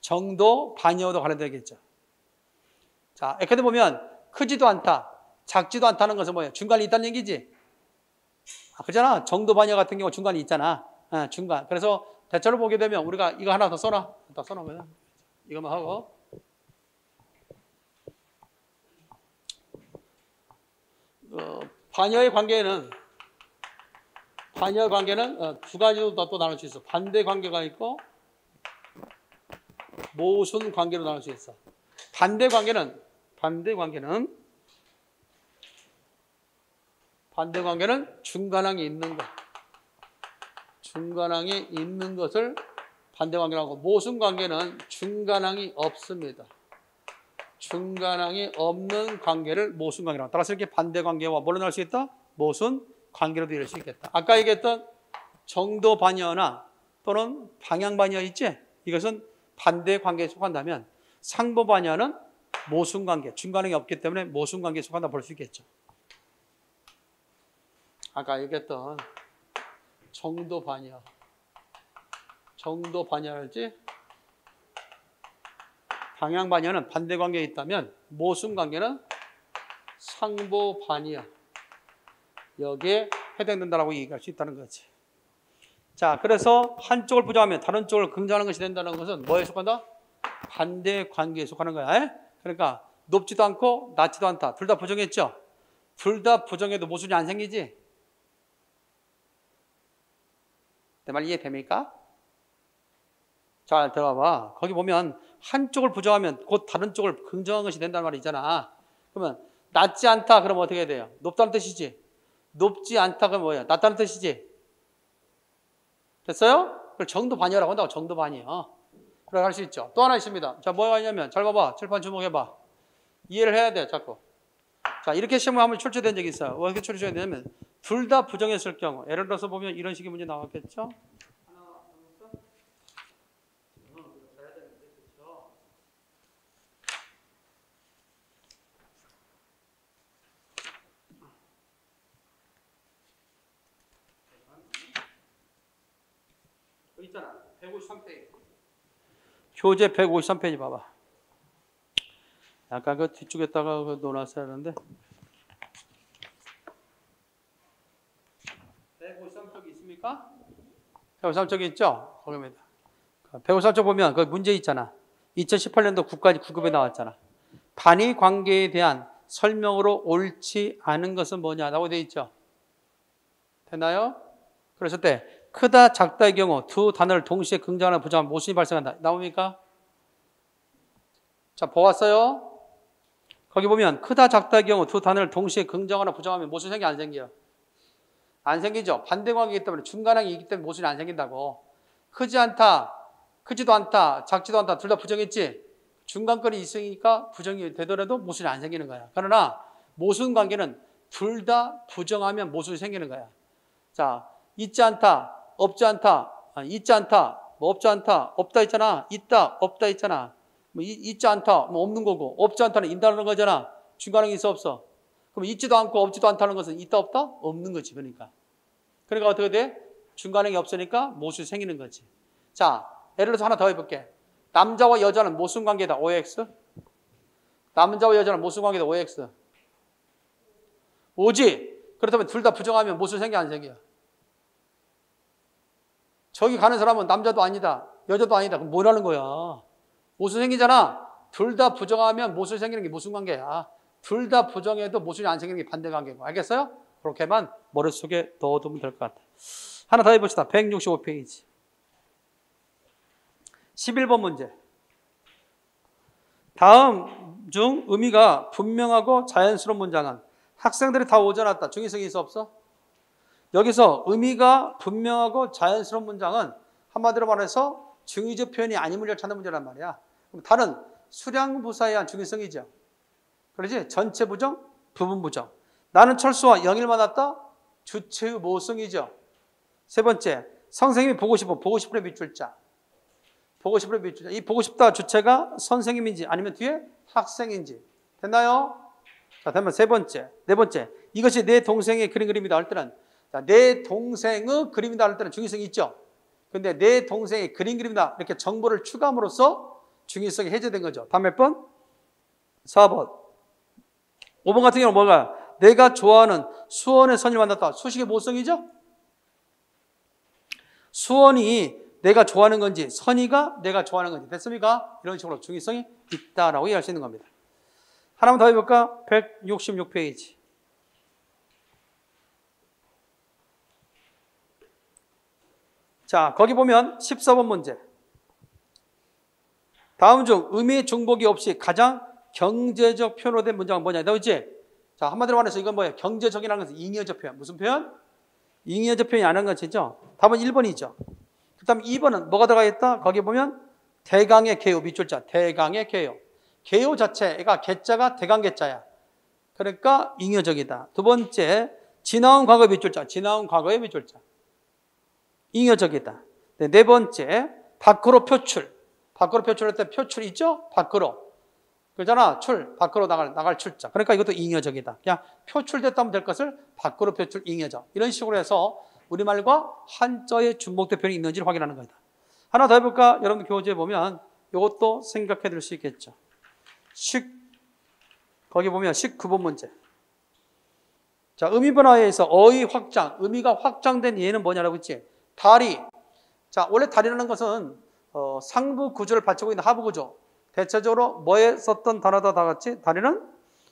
Speaker 1: 정도반여도 관련되겠죠. 자, 에카드 보면 크지도 않다, 작지도 않다는 것은 뭐예요? 중간이 있다는 얘기지. 그잖아. 정도반여 같은 경우 중간이 있잖아. 중간. 그래서 대체로 보게 되면 우리가 이거 하나 더 써놔. 더 써놓으면 이거만 하고. 반여의 관계는 두 가지로 또 나눌 수 있어. 반대 관계가 있고 모순 관계로 나눌 수 있어. 반대 관계는 중간항이 있는 것. 중간항이 있는 것을 반대 관계라고 하고, 모순 관계는 중간항이 없습니다. 중간항이 없는 관계를 모순 관계라고. 따라서 이렇게 반대 관계와 뭘로 나올 수 있다? 모순 관계로도 이룰 수 있겠다. 아까 얘기했던 정도 반여나 또는 방향 반여 있지? 이것은 반대 관계에 속한다면 상보 반여는 모순 관계, 중간항이 없기 때문에 모순 관계에 속한다 볼 수 있겠죠. 아까 얘기했던 정도 반여랄지 방향 반여는 반대 관계에 있다면 모순 관계는 상보 반여, 여기에 해당된다라고 얘기할 수 있다는 거지. 자, 그래서 한쪽을 부정하면 다른 쪽을 긍정하는 것이 된다는 것은 뭐에 속한다? 반대 관계에 속하는 거야. 그러니까 높지도 않고 낮지도 않다. 둘 다 부정했죠? 둘 다 부정해도 모순이 안 생기지? 내 말 이해됩니까? 잘 들어봐. 거기 보면 한쪽을 부정하면 곧 다른 쪽을 긍정한 것이 된다는 말이 있잖아. 그러면 낮지 않다 그러면 어떻게 해야 돼요? 높다는 뜻이지. 높지 않다 그러면 뭐예요? 낮다는 뜻이지. 됐어요? 그걸 정도 반여라고 한다고. 정도 반여. 그렇게 할 수 있죠. 또 하나 있습니다. 자, 뭐가 있냐면 잘 봐봐. 칠판 주목해봐. 이해를 해야 돼. 자꾸. 자, 이렇게 시험을 한번 출제된 적이 있어요. 어떻게 출제되냐면 둘 다 부정했을 경우, 예를 들어서 보면 이런 식의 문제 나왔겠죠? 있잖아. 153페이지. 교재 153페이지 봐봐. 약간 그 뒤쪽에다가 놓아놨어야 하는데. 153쪽이 있습니까? 153쪽이 있죠? 거기입니다. 153쪽 보면 그 문제 있잖아. 2018년도 국가직 9급에 나왔잖아. 반의 관계에 대한 설명으로 옳지 않은 것은 뭐냐라고 되어 있죠. 됐나요? 그랬을 때 크다 작다의 경우 두 단어를 동시에 긍정하는 부정하면 모순이 발생한다. 나옵니까? 자, 보았어요? 거기 보면 크다 작다의 경우 두 단어를 동시에 긍정하나 부정하면 모순 생기 안 생겨요? 안 생기죠. 반대 관계이기 때문에 중간항이 있기 때문에 모순이 안 생긴다고. 크지 않다, 크지도 않다, 작지도 않다 둘 다 부정했지. 중간권이 있으니까 부정이 되더라도 모순이 안 생기는 거야. 그러나 모순 관계는 둘 다 부정하면 모순이 생기는 거야. 자, 있지 않다, 없지 않다, 있지 않다, 뭐 없지 않다, 없다 있잖아. 있다, 없다 있잖아. 뭐 있지 않다, 뭐 없는 거고, 없지 않다는 있다는 거잖아. 중간항이 있어 없어? 그럼 있지도 않고 없지도 않다는 것은 있다 없다? 없는 거지. 그러니까 어떻게 돼? 중간항이 없으니까 모순이 생기는 거지. 자, 예를 들어서 하나 더 해볼게. 남자와 여자는 모순 관계다. OX. 남자와 여자는 모순 관계다. OX. 오지. 그렇다면 둘 다 부정하면 모순 생겨 안 생겨? 저기 가는 사람은 남자도 아니다. 여자도 아니다. 그럼 뭐라는 거야? 모순 생기잖아. 둘 다 부정하면 모순 생기는 게 모순 관계야. 둘 다 부정해도 모순이 안 생기는 게 반대 관계고. 알겠어요? 그렇게만 머릿속에 넣어두면 될 것 같아. 하나 더 해봅시다. 165페이지. 11번 문제. 다음 중 의미가 분명하고 자연스러운 문장은 학생들이 다 오져놨다. 중의성이 있어 없어? 여기서 의미가 분명하고 자연스러운 문장은 한마디로 말해서 중의적 표현이 아닌 문제를 찾는 문제란 말이야. 그럼 다른 수량부사에 의한 중의성이죠. 그러지? 전체 부정, 부분 부정. 나는 철수와 영희를 만났다. 주체의 모성이죠. 세 번째, 선생님이 보고 싶어. 보고 싶으의 밑줄자. 보고 싶으의 밑줄자. 이 보고 싶다 주체가 선생님인지 아니면 뒤에 학생인지. 됐나요? 자, 되면 세 번째. 네 번째, 이것이 내 동생의 그림이다 할 때는, 자, 내 동생의 그림이다 할 때는 중의성이 있죠. 근데 내 동생의 그림이다 이렇게 정보를 추가함으로써 중의성이 해제된 거죠. 다음 몇 번? 4번. 5번 같은 경우는 뭐가? 내가 좋아하는 수원의 선을 만났다. 수식의 모성이죠? 수원이 내가 좋아하는 건지 선이가 내가 좋아하는 건지 됐습니까? 이런 식으로 중의성이 있다라고 이해할 수 있는 겁니다. 하나만 더 해볼까? 166페이지. 자, 거기 보면 14번 문제. 다음 중 의미 중복이 없이 가장 경제적 표현으로 된 문장은 뭐냐? 나오지? 자, 한마디로 말해서 이건 뭐예요? 경제적이라는 것은 잉여적 표현. 무슨 표현? 잉여적 표현이 안 한 것이죠. 답은 1번이죠. 그 다음 2번은 뭐가 들어가 있다? 거기 보면 대강의 개요, 밑줄자. 대강의 개요. 개요 자체가 개자가 대강개자야. 그러니까 잉여적이다. 두 번째, 지나온 과거의 밑줄자. 지나온 과거의 밑줄자. 잉여적이다. 네 번째, 밖으로 표출. 밖으로 표출할 때 표출 있죠? 밖으로. 그러잖아. 밖으로 나갈 출자. 그러니까 이것도 잉여적이다. 그냥 표출됐다면 될 것을 밖으로 표출, 잉여적. 이런 식으로 해서 우리말과 한자의 중복된 표현이 있는지를 확인하는 거다. 하나 더 해볼까? 여러분 교재에 보면 이것도 생각해 둘 수 있겠죠. 거기 보면 19번 문제. 자, 의미 변화에 의해서 어의 확장, 의미가 확장된 예는 뭐냐라고 했지? 다리. 자, 원래 다리라는 것은 상부 구조를 받치고 있는 하부 구조. 대체적으로 뭐에 썼던 단어다 다 같이 다리는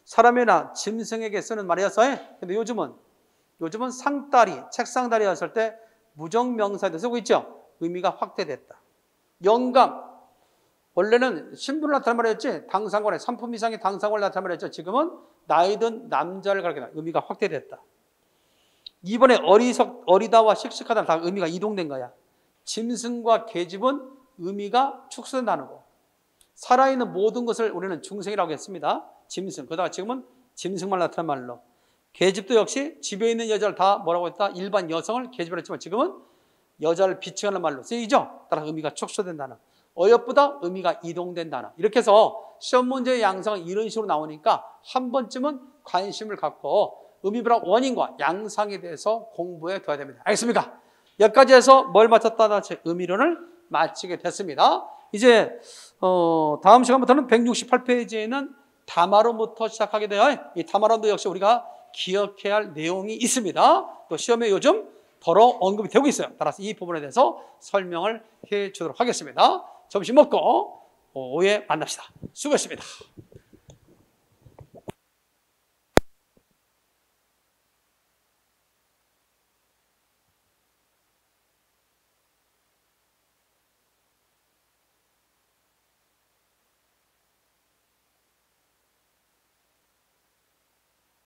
Speaker 1: 사람이나 짐승에게 쓰는 말이었어요. 근데 요즘은 상다리, 책상다리였을 때 무정명사에도 쓰고 있죠. 의미가 확대됐다. 영감. 원래는 신분을 나타내는 말이었지. 당상관에 3품 이상의 당상관을 나타내는 말이었죠. 지금은 나이 든 남자를 가리키는 의미가 확대됐다. 이번에 어리다와 씩씩하다 다 의미가 이동된 거야. 짐승과 계집은 의미가 축소된 단어고, 살아있는 모든 것을 우리는 중생이라고 했습니다. 짐승. 그러다가 지금은 짐승만 나타난 말로. 계집도 역시 집에 있는 여자를 다 뭐라고 했다? 일반 여성을 계집으로 했지만 지금은 여자를 비칭하는 말로 쓰이죠. 따라 의미가 축소된 단어. 어여쁘다 의미가 이동된 단어. 이렇게 해서 시험 문제의 양상은 이런 식으로 나오니까 한 번쯤은 관심을 갖고 의미 변화 원인과 양상에 대해서 공부해 둬야 됩니다. 알겠습니까? 여기까지 해서 뭘 마쳤다? 의미론을 마치게 됐습니다. 이제 다음 시간부터는 168페이지에는 담화론부터 시작하게 돼요. 이 담화론도 역시 우리가 기억해야 할 내용이 있습니다. 또 시험에 요즘 더러 언급이 되고 있어요. 따라서 이 부분에 대해서 설명을 해 주도록 하겠습니다. 점심 먹고 오후에 만납시다. 수고했습니다.